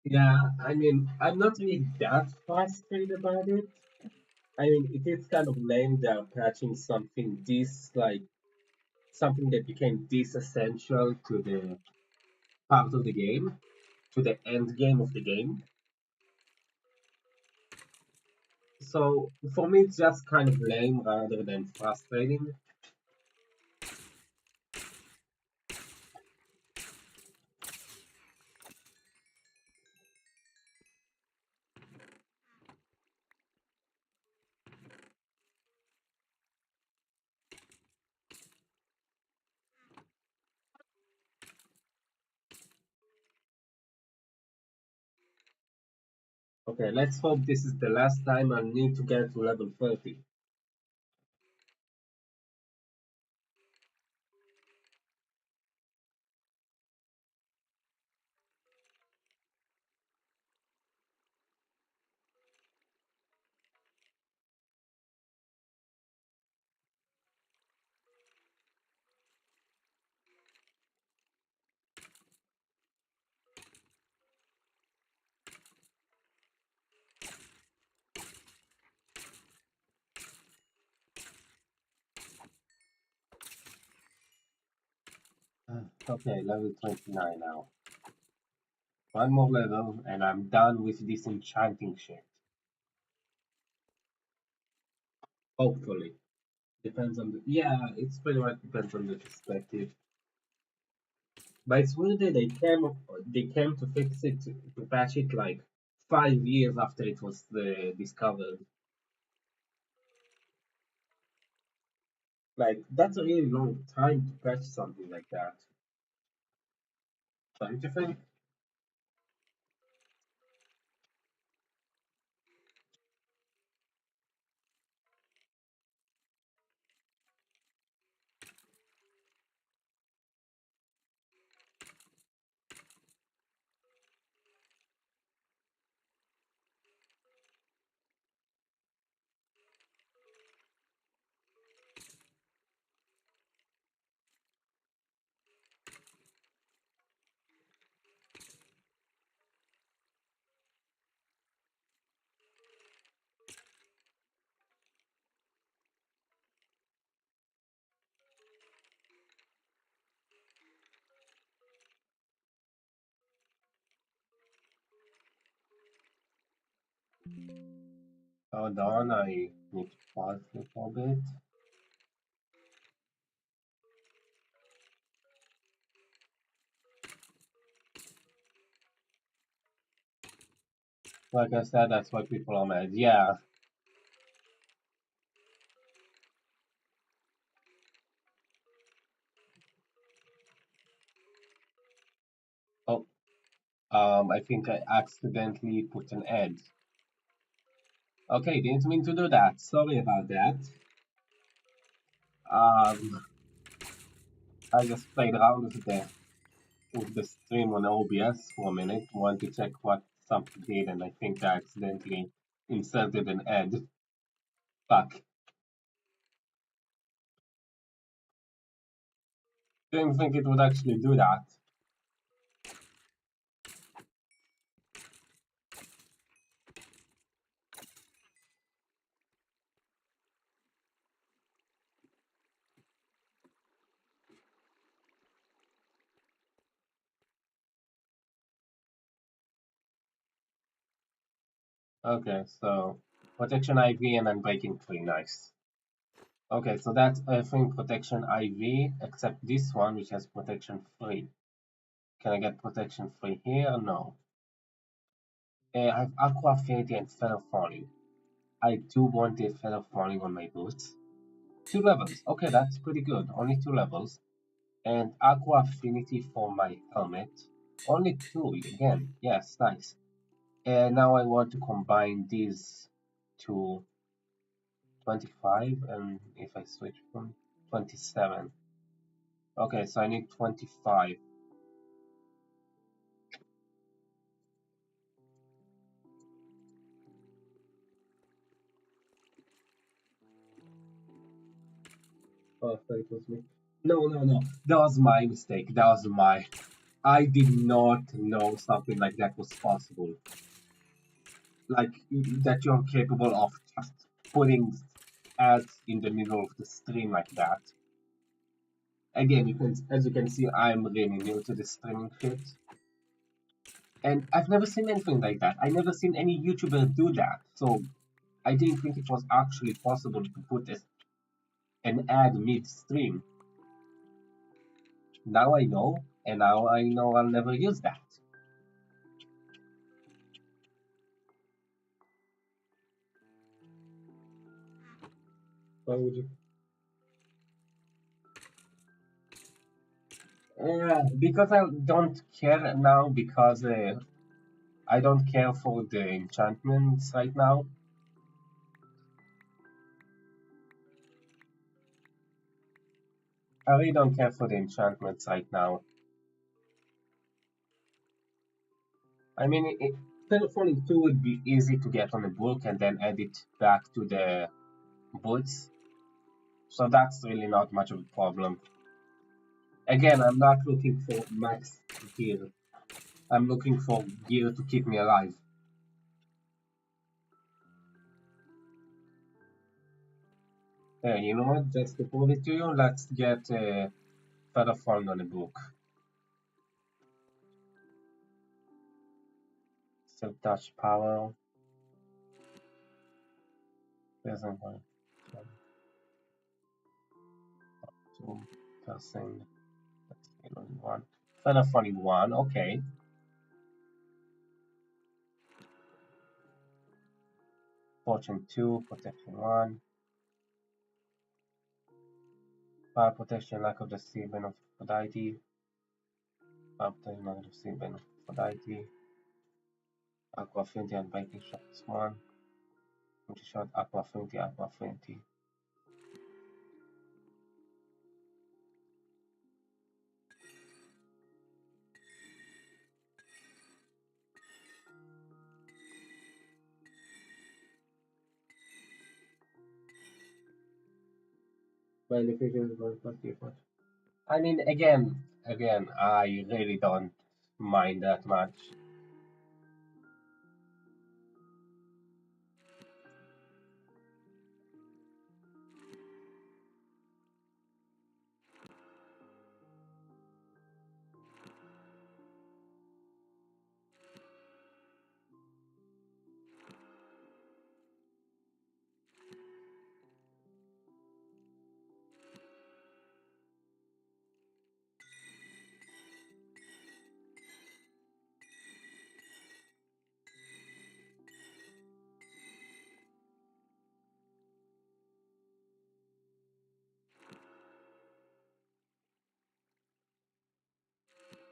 Speaker 1: yeah, I mean, I'm not really that frustrated about it. I mean, it is kind of lame they're patching something this like something that became this essential to the part of the game, to the end game of the game. So for me, it's just kind of lame rather than frustrating. Okay, let's hope this is the last time I need to get to level 30. Okay, level 29 now. One more level and I'm done with this enchanting shit. Hopefully. Depends on the yeah, it's pretty much depends on the perspective. But it's weird that they came to fix it to patch it like 5 years after it was discovered. Like that's a really long time to patch something like that. Don't you think? Hold on, I need to pause a little bit. Like I said, that's why people are mad. Yeah. Oh, I think I accidentally put an ad. Okay, didn't mean to do that. Sorry about that. Um, I just played around with the stream on OBS for a minute, wanted to check what something did, and I think I accidentally inserted an ad. Fuck. Didn't think it would actually do that. Okay, so protection IV and then breaking free. Nice. Okay, so that's I think protection IV, except this one which has protection free. Can I get protection free here? No. I have aqua affinity and feather falling. I do want a feather falling on my boots. 2 levels. Okay, that's pretty good. Only 2 levels. And aqua affinity for my helmet. Only two again. Yes, nice. And now I want to combine these to 25, and if I switch from 27. Okay, so I need 25. Oh, it was me. No, no, no. That was my mistake. That was my. I did not know something like that was possible. Like that you're capable of just putting ads in the middle of the stream like that. Again, as you can see, I'm really new to the streaming shit, and I've never seen anything like that. I never seen any YouTuber do that, so I didn't think it was actually possible to put an ad mid-stream. Now I know, and now I know I'll never use that. Why would you? Because I don't care now because I don't care for the enchantments right now. I really don't care for the enchantments right now. I mean, Telephonic 2 would be easy to get on a book and then add it back to the boots, so that's really not much of a problem. Again, I'm not looking for max gear. I'm looking for gear to keep me alive. You know what? Just to prove it to you, let's get Feather Falling on a book. Silk Touch Power. Doesn't work. 2%. That's only one. Feather Falling 1, okay. Fortune 2, Protection 1. Fire Protection, Lack of the Sea, Benefit for deity. Fire Protection, Lack of the Sea, Benefit for deity. Aqua Affinity and Biting Shots 1. Multi-shot, Aqua Affinity, Aqua Affinity. Beneficial is 1 I mean, again, I really don't mind that much.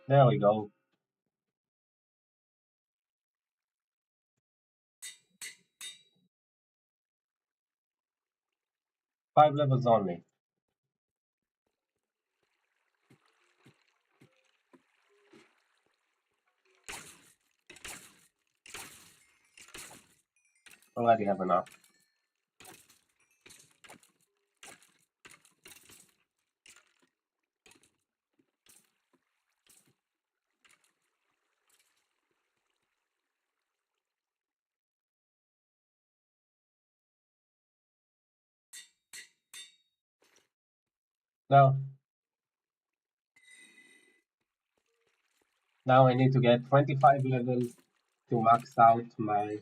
Speaker 1: There we go. 5 levels only. Already have enough. Now, now I need to get 25 levels to max out my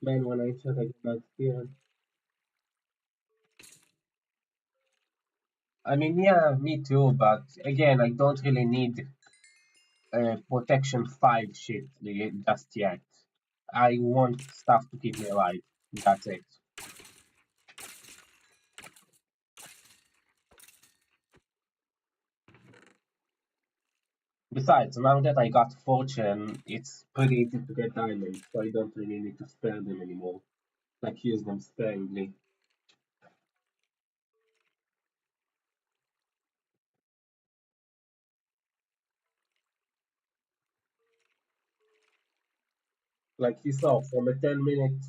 Speaker 1: main when I check I get max here. I mean, yeah, me too, but again, I don't really need protection 5 shit just yet. I want stuff to keep me alive. That's it. Besides, now that I got fortune, it's pretty easy to get diamonds, so I don't really need to spare them anymore. Like, use them sparingly. Like you saw, from a 10-minute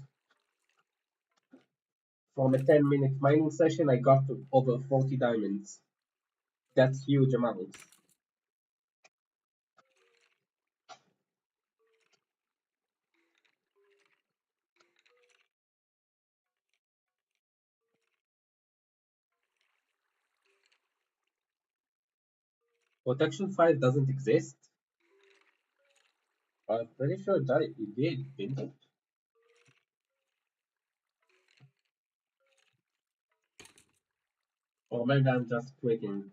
Speaker 1: mining session, I got to over 40 diamonds. That's huge amounts. Protection 5 doesn't exist? I'm pretty sure that it did, didn't it? Or maybe I'm just tweaking.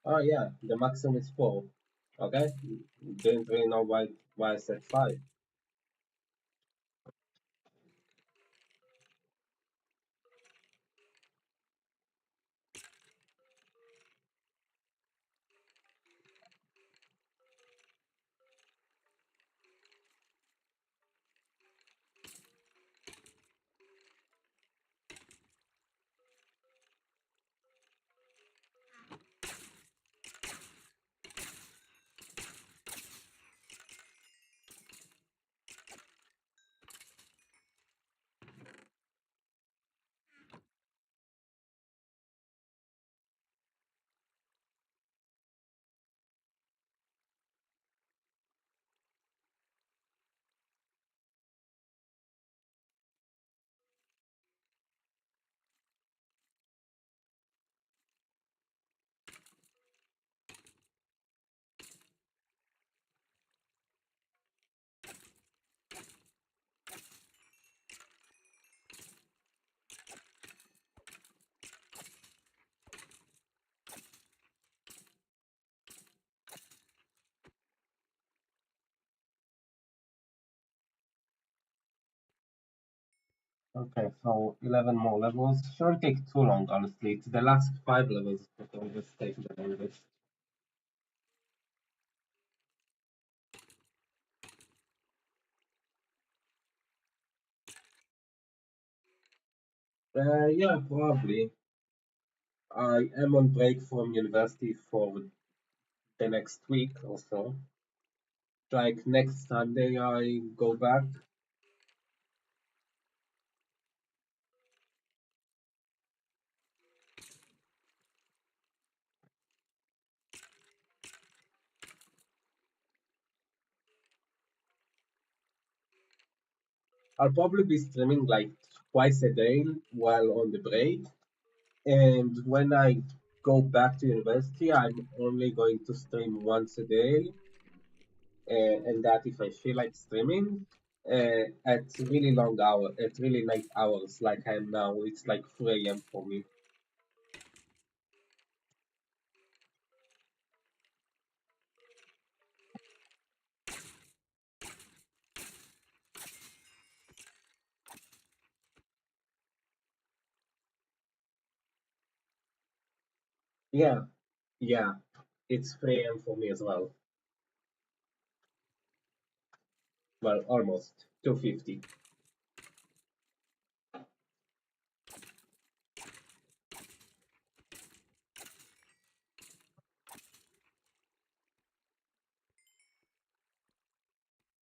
Speaker 1: Oh yeah, the maximum is 4. Okay? Didn't really know why I said 5. Okay, so 11 more levels. Shouldn't take too long, honestly. It's the last 5 levels that always take the longest. Yeah, probably. I am on break from university for the next week or so. Like next Sunday, I go back. I'll probably be streaming like twice a day while on the break. And when I go back to university, I'm only going to stream once a day, and that if I feel like streaming at really long hours, at really late hours, like I am now. It's like 3 a.m. for me. Yeah, yeah, it's 3 a.m. for me as well. Well, almost 2:50.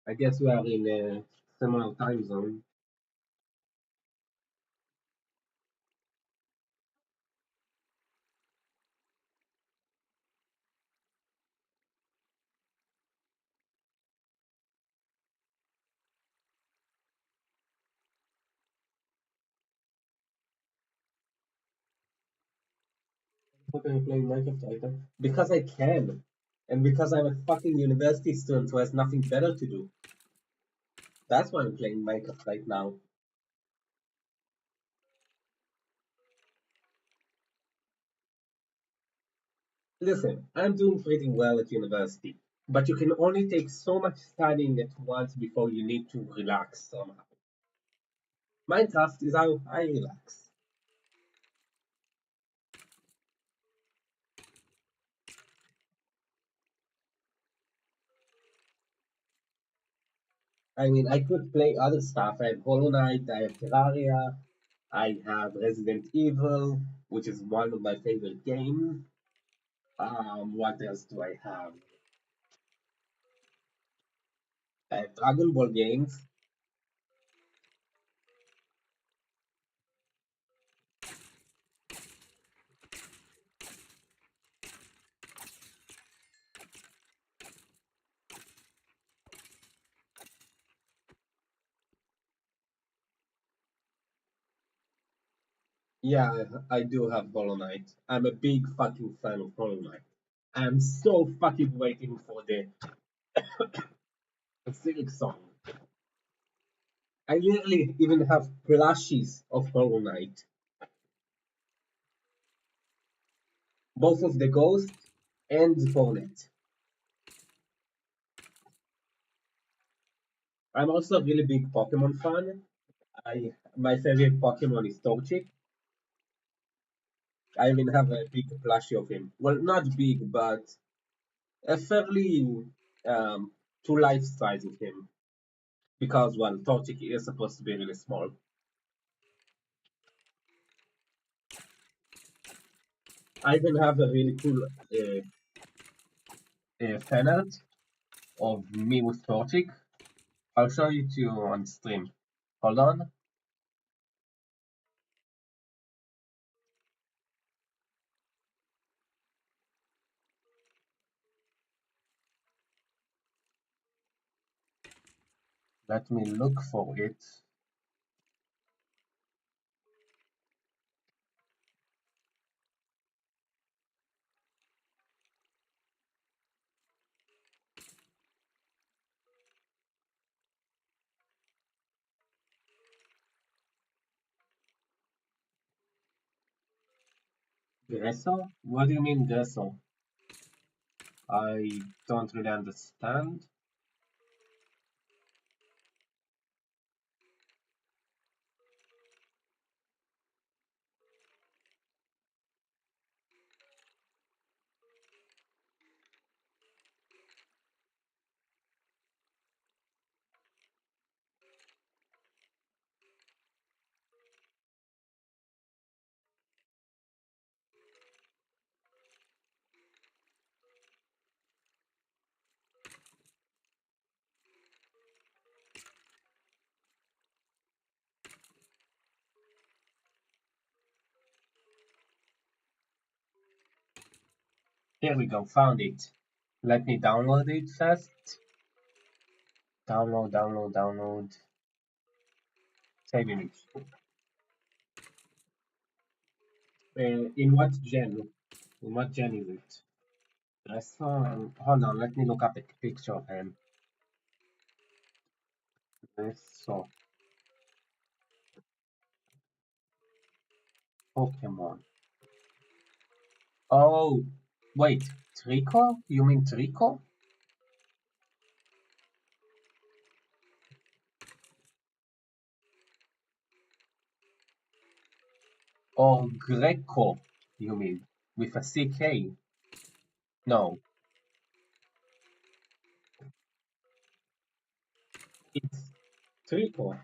Speaker 1: I guess we are in a similar time zone. How can I play Minecraft item? Because I can, and because I'm a fucking university student who has nothing better to do. That's why I'm playing Minecraft right now. Listen, I'm doing pretty well at university, but you can only take so much studying at once before you need to relax somehow. Minecraft is how I relax. I mean, I could play other stuff. I have Hollow Knight, I have Terraria, I have Resident Evil, which is one of my favorite games. What else do I have? I have Dragon Ball games. Yeah, I do have Hollow Knight. I'm a big fucking fan of Hollow Knight. I'm so fucking waiting for the Cynic song. I literally even have plushies of Hollow Knight, both of the Ghost and the Hornet. I'm also a really big Pokemon fan. My favorite Pokemon is Torchic. I even have a big plushie of him. Well, not big, but a fairly um, to life size of him. Because well, Torchic is supposed to be really small. I even have a really cool fan art of me with Torchic. I'll show you to on stream. Hold on. Let me look for it. Gresso? What do you mean Gresso? I don't really understand. Here we go, found it. Let me download it first. Download, download, download. Saving it. In what gen? In what gen is it? I saw. Hold on, let me look up a picture of him. I saw Pokemon. Oh, wait, Trico? You mean Trico? Or Greco? You mean with a CK? No, it's Trico.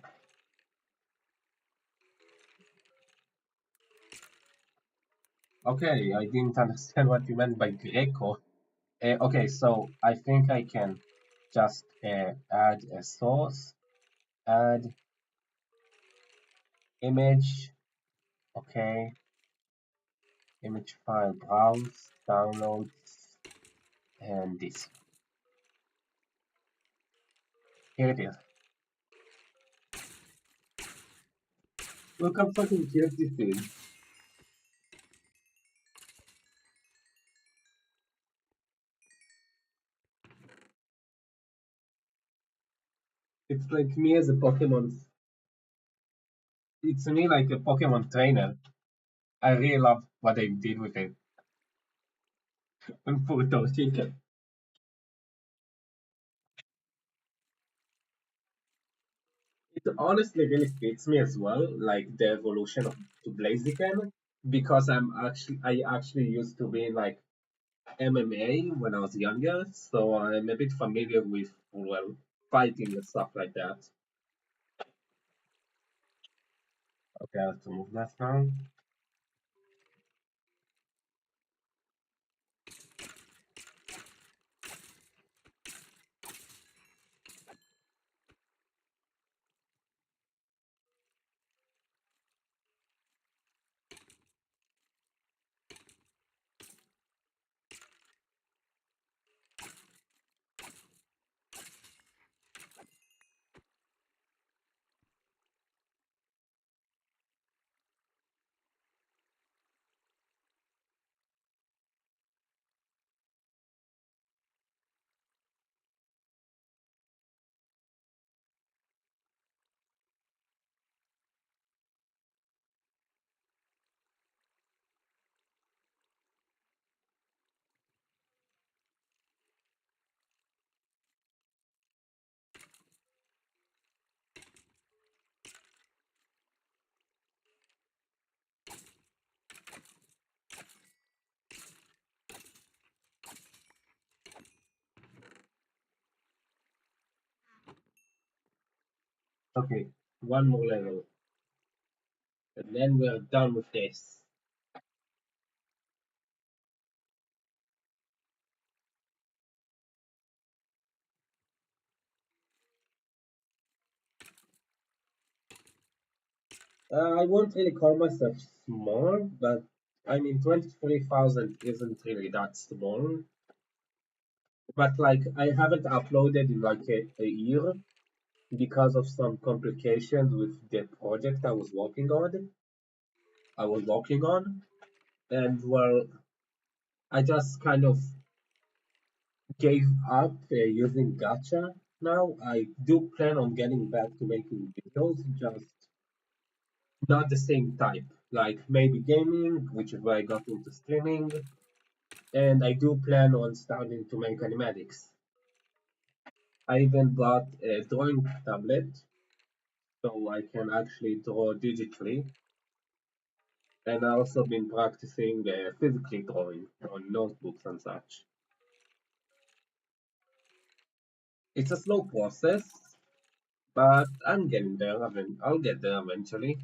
Speaker 1: Okay, I didn't understand what you meant by Greco. Okay, so I think I can just add a source, add image, okay, image file, browse, downloads, and this. Here it is. Look how fucking cute this is. It's like me as a Pokemon. It's me like a Pokemon trainer. I really love what they did with it. And Photo Chicken. It honestly really fits me as well, like the evolution of to Blaziken, because I actually used to be in like MMA when I was younger, so I'm a bit familiar with well fighting and stuff like that. Okay, let's remove that now. Okay, one more level, and then we're done with this. I won't really call myself small, but I mean 23,000 isn't really that small. But like I haven't uploaded in like a year because of some complications with the project I was working on, and well, I just kind of gave up using gacha. Now I do plan on getting back to making videos, just not the same type. Like maybe gaming, which is where I got into streaming, and I do plan on starting to make animatics. I even bought a drawing tablet so I can actually draw digitally, and I also been practicing physically drawing on notebooks and such. It's a slow process, but I'm getting there. I'll get there eventually.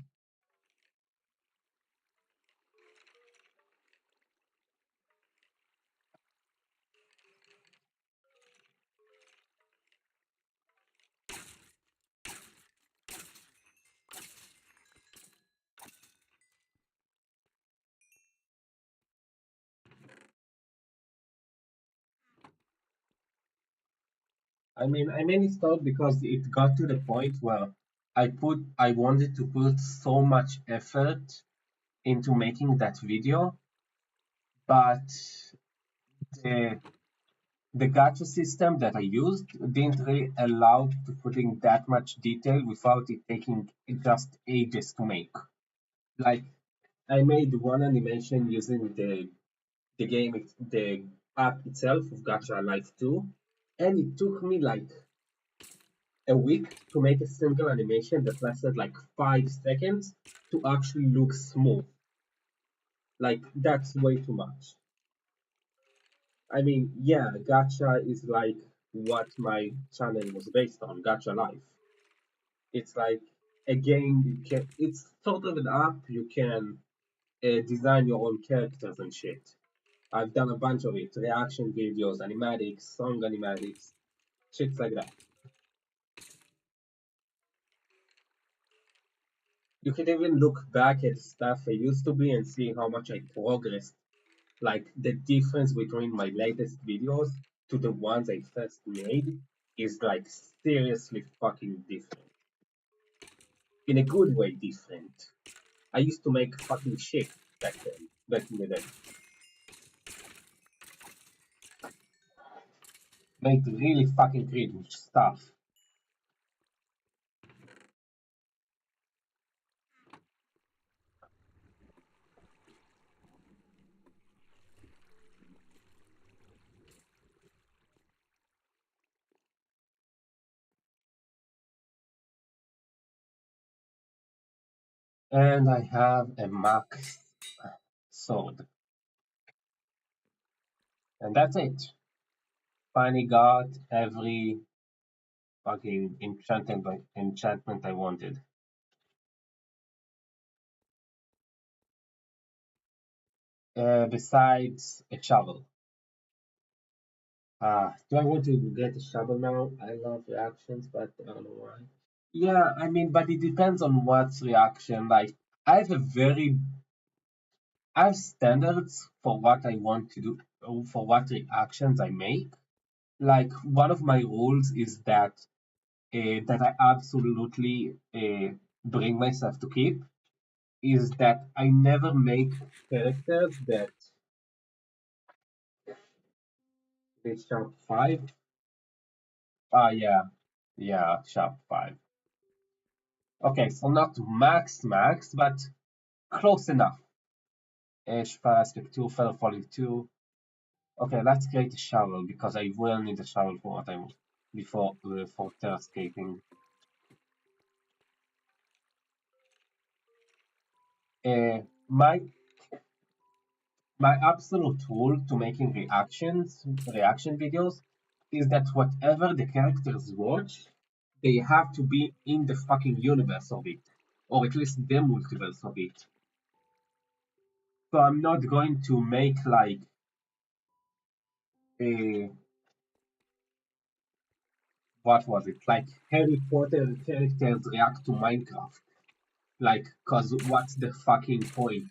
Speaker 1: I mainly stopped because it got to the point where I wanted to put so much effort into making that video, but the the gacha system that I used didn't really allow to putting that much detail without it taking just ages to make. Like I made one animation using the app itself of Gacha Life 2, and it took me like a week to make a single animation that lasted like 5 seconds to actually look smooth. Like that's way too much. I mean, yeah, Gacha is like what my channel was based on, Gacha Life. It's like a game you can. It's sort of an app you can design your own characters and shit. I've done a bunch of it: reaction videos, animatics, song animatics, shit like that. You can even look back at stuff I used to be and see how much I progressed. Like the difference between my latest videos to the ones I first made is like seriously fucking different. In a good way different. I used to make fucking shit back in the day. Made really fucking cringe stuff. And I have a max sword. And that's it. Finally got every fucking enchantment I wanted. Besides a shovel. Do I want to get a shovel now? I love reactions, but I don't know why. Yeah, I mean, but it depends on what's reaction. Like, I have a very, I have standards for what I want to do, for what reactions I make. Like, one of my rules is that I absolutely bring myself to keep is that I never make characters that they sharp five. Yeah, yeah, sharp five. Okay, so not max, but close enough. Shifa aspect 2, feather falling 2. Okay, let's create a shovel because I will need a shovel for what I want before for terrascaping. Uh, my my absolute rule to making reaction videos is that whatever the characters watch, they have to be in the fucking universe of it, or at least the multiverse of it. So I'm not going to make like a what was it like Harry Potter characters react to Minecraft. Like, cause what's the fucking point?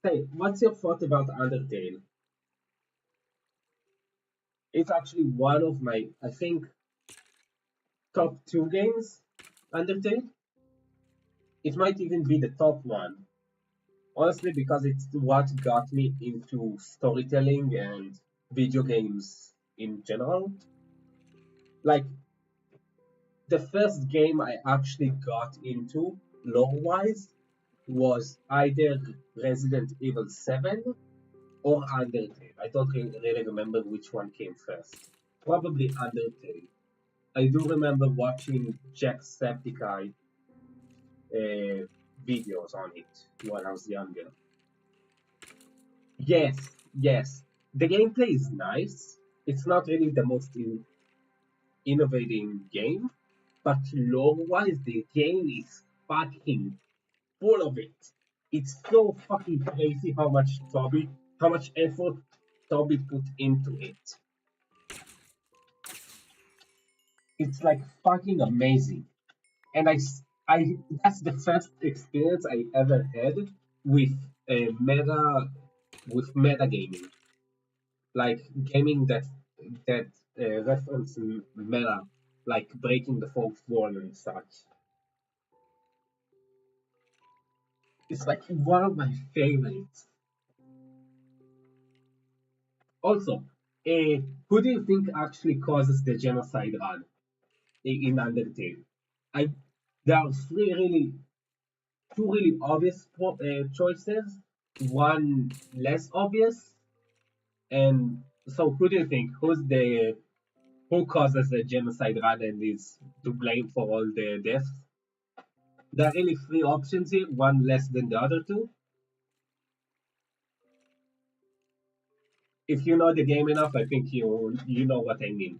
Speaker 1: Hey, what's your thought about Undertale? It's actually one of my, I think, top two games. Undertale. It might even be the top one. Honestly, because it's what got me into storytelling and video games in general. Like, the first game I actually got into, lore wise, was either Resident Evil 7 or Undertale. I don't really remember which one came first. Probably Undertale. I do remember watching Jacksepticeye uh, videos on it when I was younger. Yes, yes. The gameplay is nice. It's not really the most innovating game, but lore-wise, the game is fucking full of it. It's so fucking crazy how much effort Toby put into it. It's like fucking amazing. And that's the first experience I ever had with meta meta gaming, like gaming that reference meta, like breaking the fourth wall and such. It's like one of my favorites. Also, who do you think actually causes the genocide run in Undertale? I There are two really obvious choices, one less obvious. And so, who do you think? Who causes the genocide rather and is to blame for all the deaths? There are really three options here, one less than the other two. If you know the game enough, I think you know what I mean.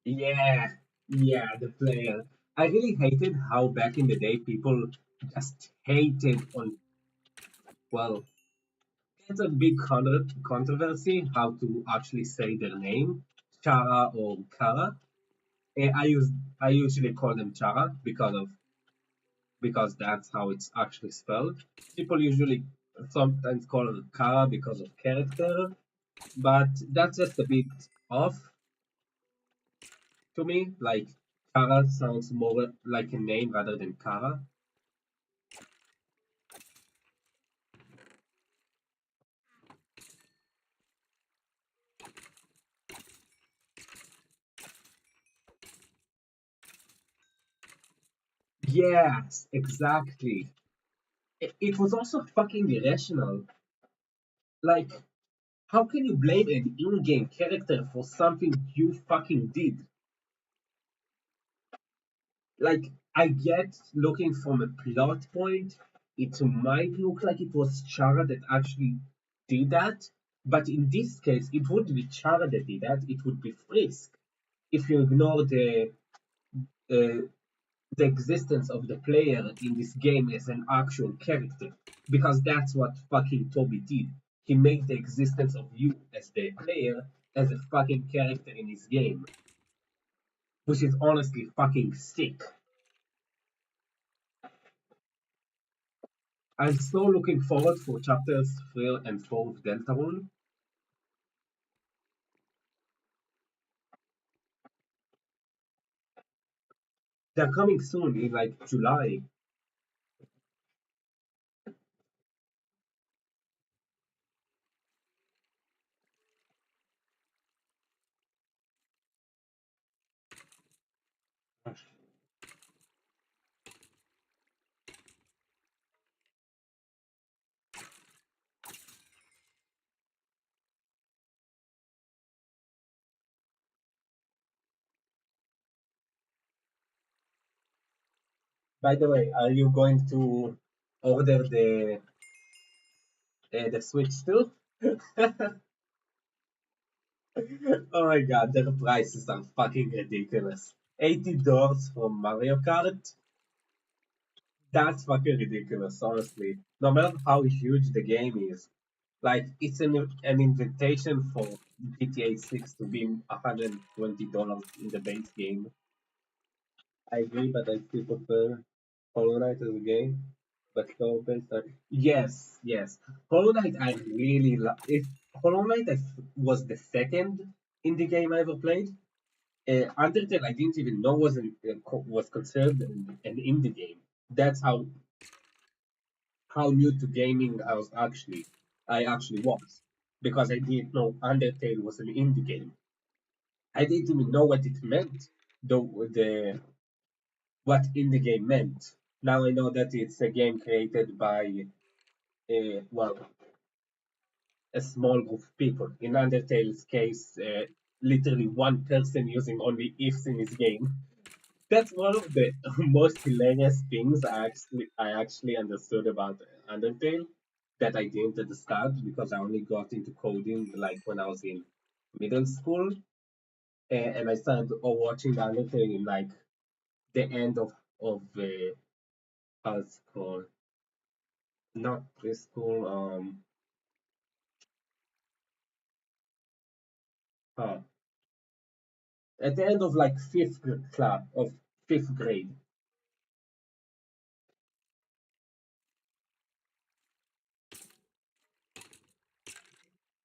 Speaker 1: Yeah, yeah, the player. I really hated how back in the day people just hated on, well, it's a big controversy how to actually say their name, Chara or Kara. I use I usually call them Chara because that's how it's actually spelled. People usually sometimes call her Kara because of character, but that's just a bit off to me. Like Kara sounds more like a name rather than Kara. Yes, exactly. It was also fucking irrational. Like, how can you blame an in-game character for something you fucking did? Like, I get looking from a plot point, it might look like it was Chara that actually did that, but in this case, it wouldn't be Chara that did that, it would be Frisk. If you ignore uh, the existence of the player in this game as an actual character, because that's what fucking Toby did. He made the existence of you as the player as a fucking character in his game, which is honestly fucking sick. I'm so looking forward for chapters 3 and 4 of Deltarune. They're coming soon in like July. By the way, are you going to order the Switch too? Oh my god, their prices are fucking ridiculous. $80 for Mario Kart? That's fucking ridiculous, honestly. No matter how huge the game is. Like, it's an invitation for GTA 6 to be $120 in the base game. I agree, but I still prefer Hollow Knight as a game. But so based on yes, yes. Hollow Knight I really love. If Hollow Knight was the second indie game I ever played. Undertale I didn't even know was considered an indie game. That's how new to gaming I actually was, because I didn't know Undertale was an indie game. I didn't even know what it meant, though what indie game meant. Now I know that it's a game created by well, a small group of people. In Undertale's case, literally one person using only ifs in his game. That's one of the most hilarious things I actually understood about Undertale. that I didn't at the start because I only got into coding like when I was in middle school, and I started watching Undertale in like the end of how's it called, not preschool, uh, at the end of like fifth grade,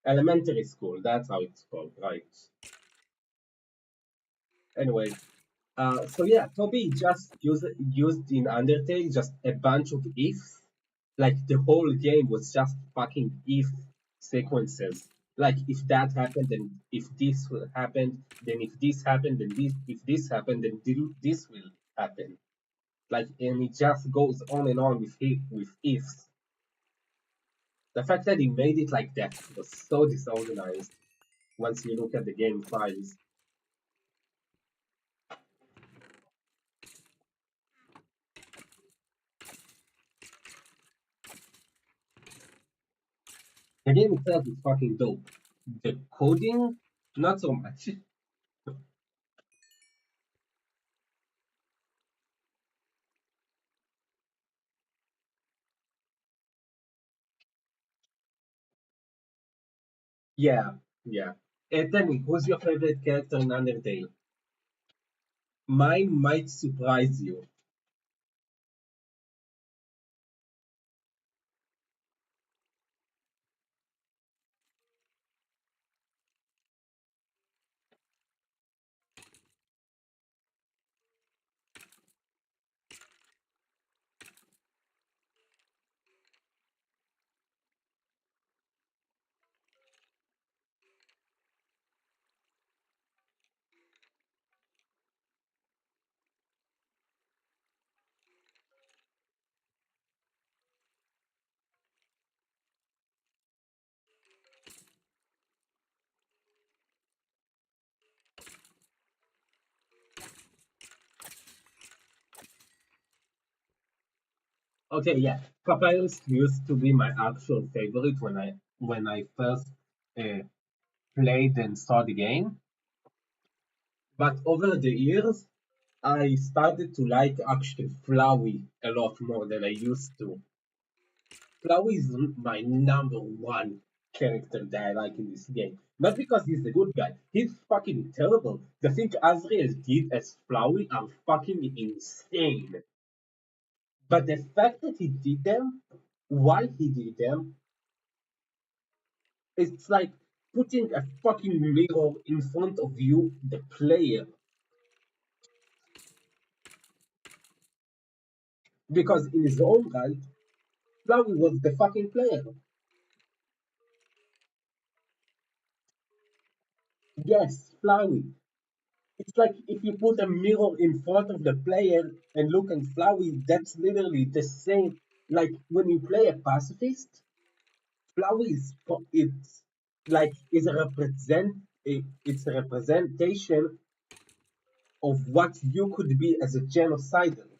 Speaker 1: elementary school. That's how it's called, right? Anyway, so yeah, Toby just used in Undertale just a bunch of ifs. Like the whole game was just fucking if sequences. Like if that happened, then if this happened, then if this happened, then this if this happened, then this will happen. Like and it just goes on and on with ifs. The fact that he made it like that was so disorganized. Once you look at the game files, the game itself is fucking dope. The coding, not so much. Yeah, yeah. Tell me, who's your favorite character in Undertale? Mine might surprise you. Okay, yeah. Papyrus used to be my actual favorite when I first uh, played and saw the game. But over the years, I started to like actually Flowey a lot more than I used to. Flowey is my number one character that I like in this game. Not because he's the good guy. He's fucking terrible. The thing Azrael did as Flowey are fucking insane. But the fact that he did them, why he did them, it's like putting a fucking mirror in front of you, the player. Because in his own right, Flowey was the fucking player. Yes, Flowey. It's like if you put a mirror in front of the player and look at Flowey, that's literally the same. Like when you play a pacifist, Flowey it's like it's a representation of what you could be as a genocidal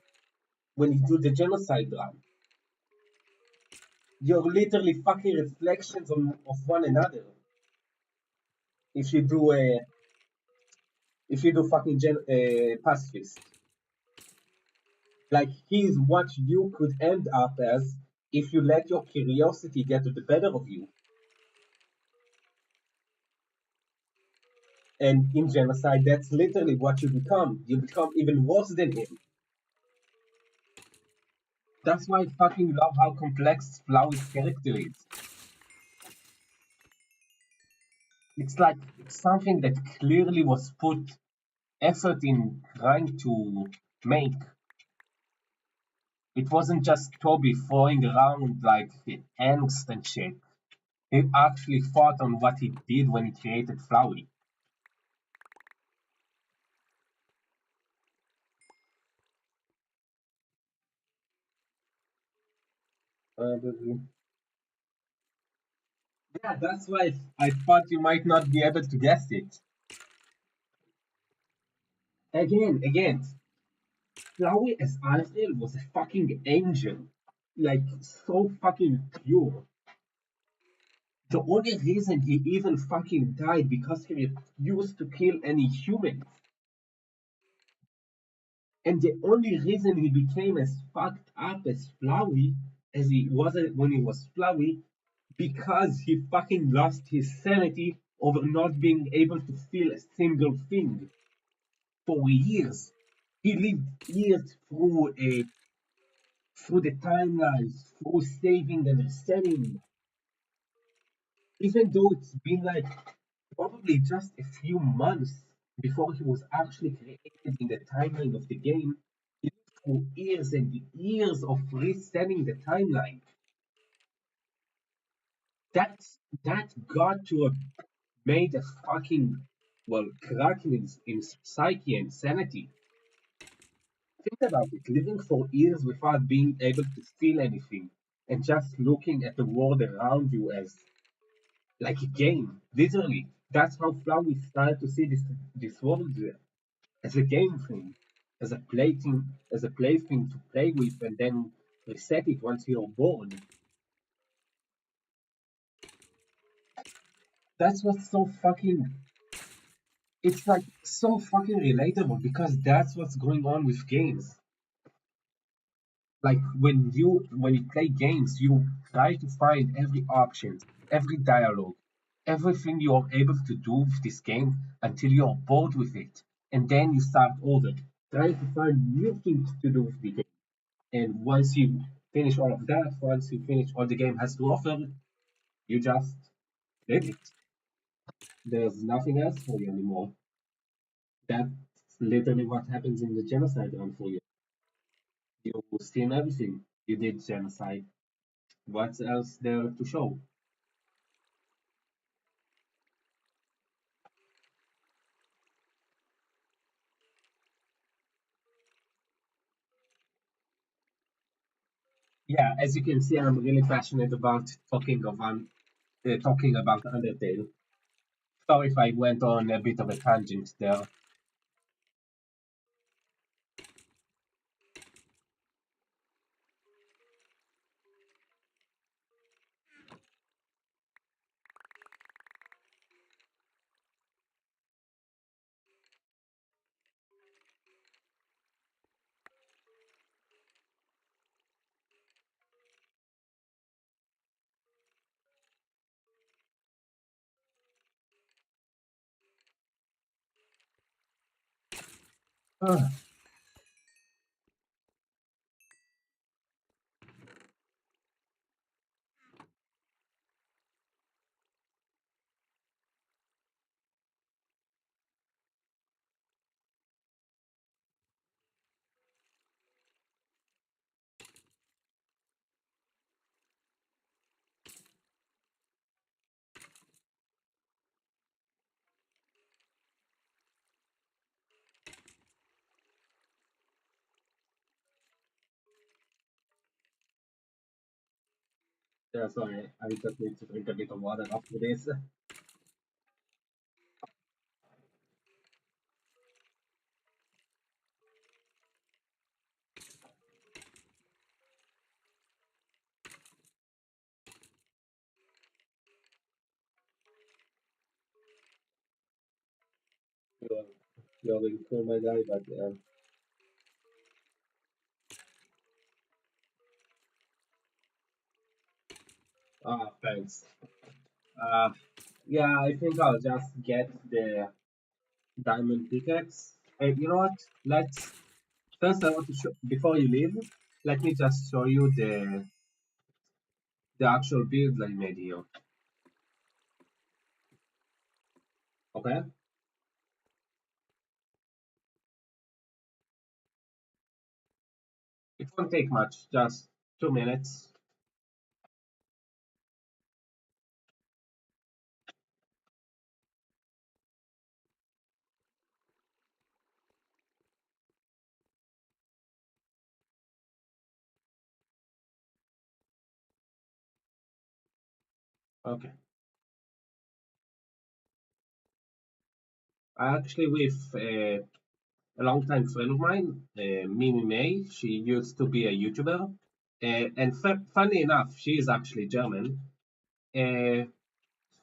Speaker 1: when you do the genocide run. You're literally fucking reflections of one another. If you do a if you do fucking pacifist, like he's what you could end up as if you let your curiosity get the better of you. And in genocide, that's literally what you become. You become even worse than him. That's why I fucking love how complex Flowey's character is. It's like something that clearly was put effort in trying to make. It wasn't just Toby throwing around like angst and shit. He actually thought on what he did when he created Flowey. Yeah, that's why I thought you might not be able to guess it. Again, Flowey as Alfred was a fucking angel. Like, so fucking pure. The only reason he even fucking died because he refused to kill any humans. And the only reason he became as fucked up as Flowey as he was when he was Flowey, because he fucking lost his sanity over not being able to feel a single thing for years. He lived years through the timelines, through saving and resetting, even though it's been like probably just a few months before he was actually created in the timeline of the game. He lived through years and years of resetting the timeline. That's that got to have made a fucking crack in his psyche and sanity. Think about it, living for years without being able to feel anything and just looking at the world around you as like a game. Literally, that's how Flowey started to see this world as a game thing, as a plaything to play with, and then reset it once you're bored. That's what's so fucking. It's like so fucking relatable because that's what's going on with games. Like when you play games, you try to find every option, every dialogue, everything you're able to do with this game until you're bored with it, and then you start over, trying to find new things to do with the game. And once you finish all of that, once you finish all the game has to offer, you just leave it. There's nothing else for you anymore. That's literally what happens in the genocide run for you. You've seen everything. You did genocide. What else there to show? Yeah, as you can see, I'm really passionate about talking about Undertale. Sorry if I went on a bit of a tangent there. Ah, yeah, sorry, I just need to drink a bit of water after this. You're, you're really cool, my guy, but thanks. Uh, yeah, I think I'll just get the diamond pickaxe. And you know what? Let's first I want to show before you leave. Let me just show you the actual build I made here. Okay, it won't take much, just 2 minutes. Okay, I actually with a longtime friend of mine, Mimi May. She used to be a YouTuber, and funny enough, she is actually German. Uh,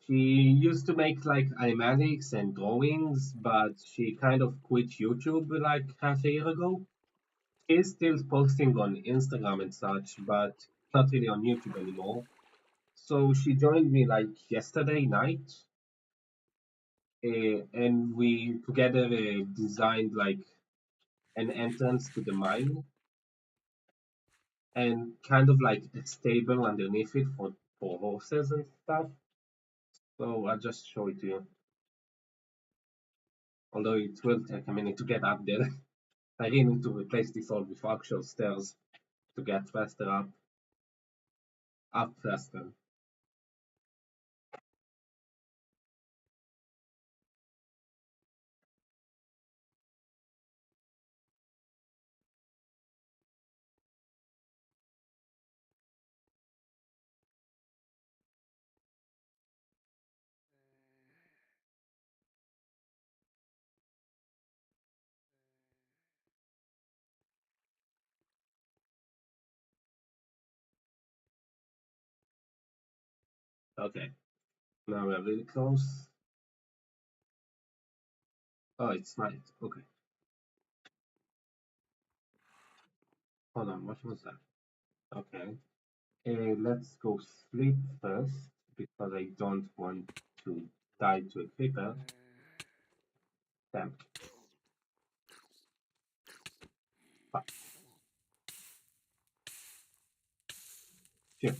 Speaker 1: She used to make like animatics and drawings, but she kind of quit YouTube like half a year ago. She's still posting on Instagram and such, but not really on YouTube anymore. So she joined me like yesterday night, and we together designed like an entrance to the mine and kind of like a stable underneath it for horses and stuff. So I'll just show it to you. Although it will take a minute to get up there. I really need to replace this all with actual stairs to get faster up faster. Okay, now we're really close. Oh, it's night. Okay, hold on, what was that? Okay, let's go sleep first because I don't want to die to a creeper. Damn, fuck, shit.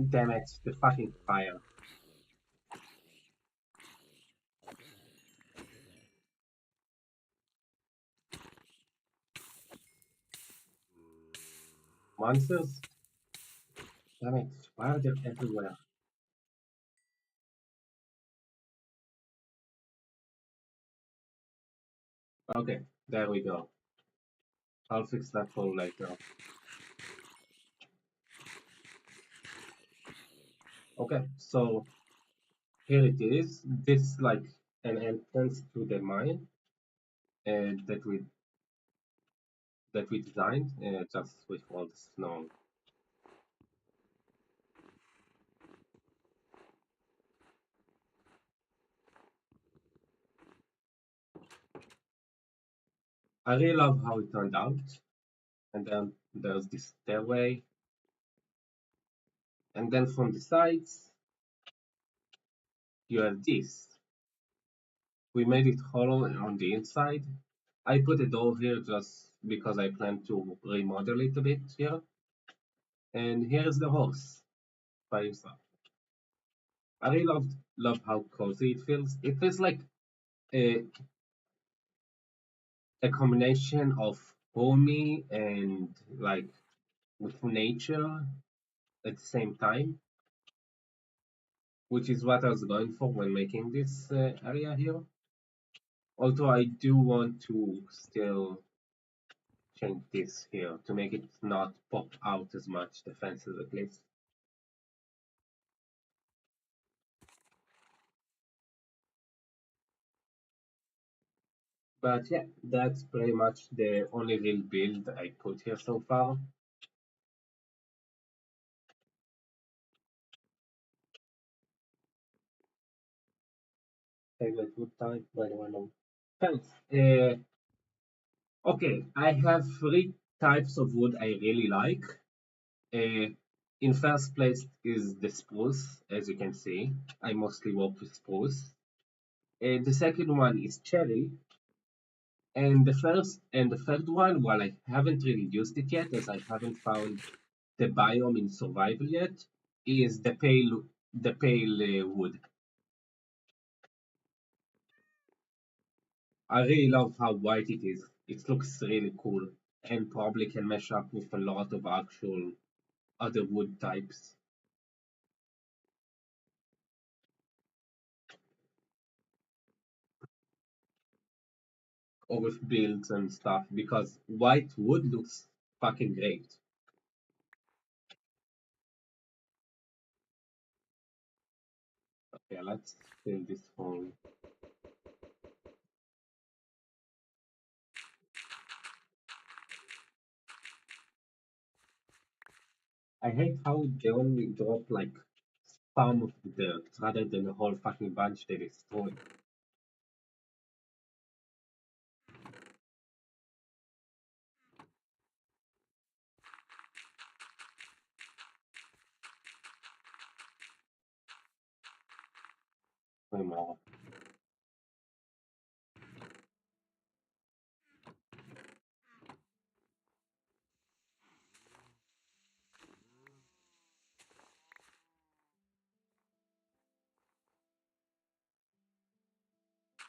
Speaker 1: Damn it, the fucking fire. Monsters? Damn it, why are they everywhere? Okay, there we go. I'll fix that hole later. Okay, so here it is. This is like an entrance to the mine and that we designed just with all the snow. I really love how it turned out. And then there's this stairway, and then from the sides you have this. We made it hollow on the inside. I put a door here just because I plan to remodel it a bit here. And here's the horse by himself. I really love how cozy it feels. It feels like a, a combination of homey and like with nature at the same time, which is what I was going for when making this area here. Although I do want to still change this here to make it not pop out as much, the fences at least. But yeah, that's pretty much the only real build I put here so far. Favorite wood type, by the way, no. Fence. Okay, I have three types of wood I really like. Uh, in first place is the spruce, as you can see. I mostly work with spruce. The second one is cherry, and the third one, while I haven't really used it yet, as I haven't found the biome in survival yet, is the pale wood. I really love how white it is. It looks really cool and probably can mesh up with a lot of actual other wood types or with builds and stuff because white wood looks fucking great. Okay, let's fill this hole. I hate how they only drop like some of the dirt rather than the whole fucking bunch they destroy. Way more.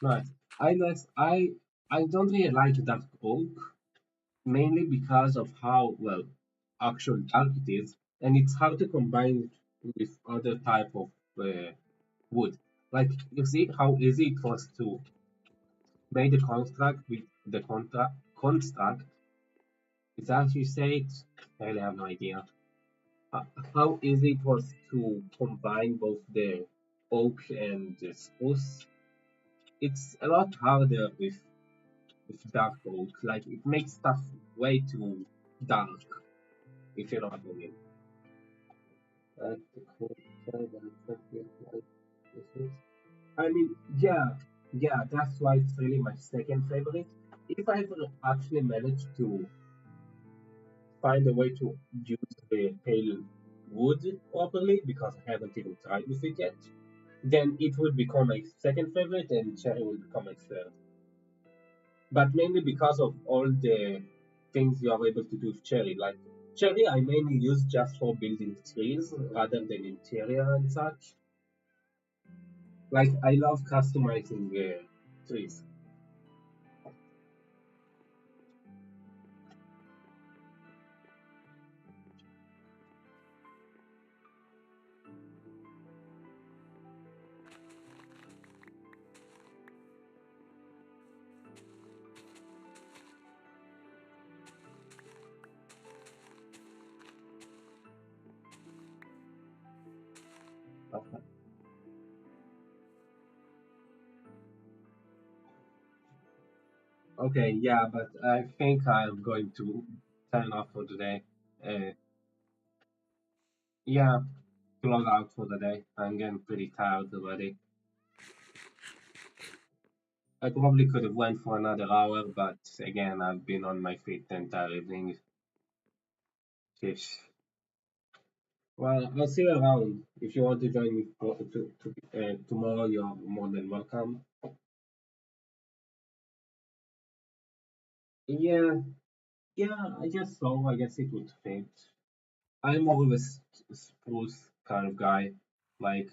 Speaker 1: Nice. I don't really like dark oak, mainly because of how well actual dark it is, and it's hard to combine it with other type of wood. Like you see how easy it was to make the construct with the construct. Is that how you say it? I really have no idea. Uh, how easy it was to combine both the oak and the spruce. It's a lot harder with dark oak. Like it makes stuff way too dark, if you know what I mean. The cool side and something like this. I mean, yeah, that's why it's really my second favorite. If I ever actually manage to find a way to use the pale wood properly, because I haven't even tried with it yet, then it would become my second favorite and cherry will become my third. But mainly because of all the things you are able to do with cherry. Like cherry, I mainly use just for building trees rather than interior and such. Like I love customizing trees. Okay, okay, yeah, but I think I'm going to turn off for today. Uh, yeah, close out for the day. I'm getting pretty tired already. I probably could have went for another hour, but again, I've been on my feet the entire evening. Sheesh. Well, I'll see you around. If you want to join me tomorrow, you're more than welcome. Yeah, yeah, I guess so. I guess it would fit. I'm more of a spruce kind of guy. Like,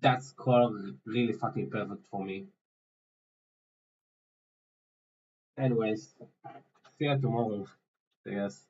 Speaker 1: that's color really fucking perfect for me. Anyways, see you tomorrow. Yes.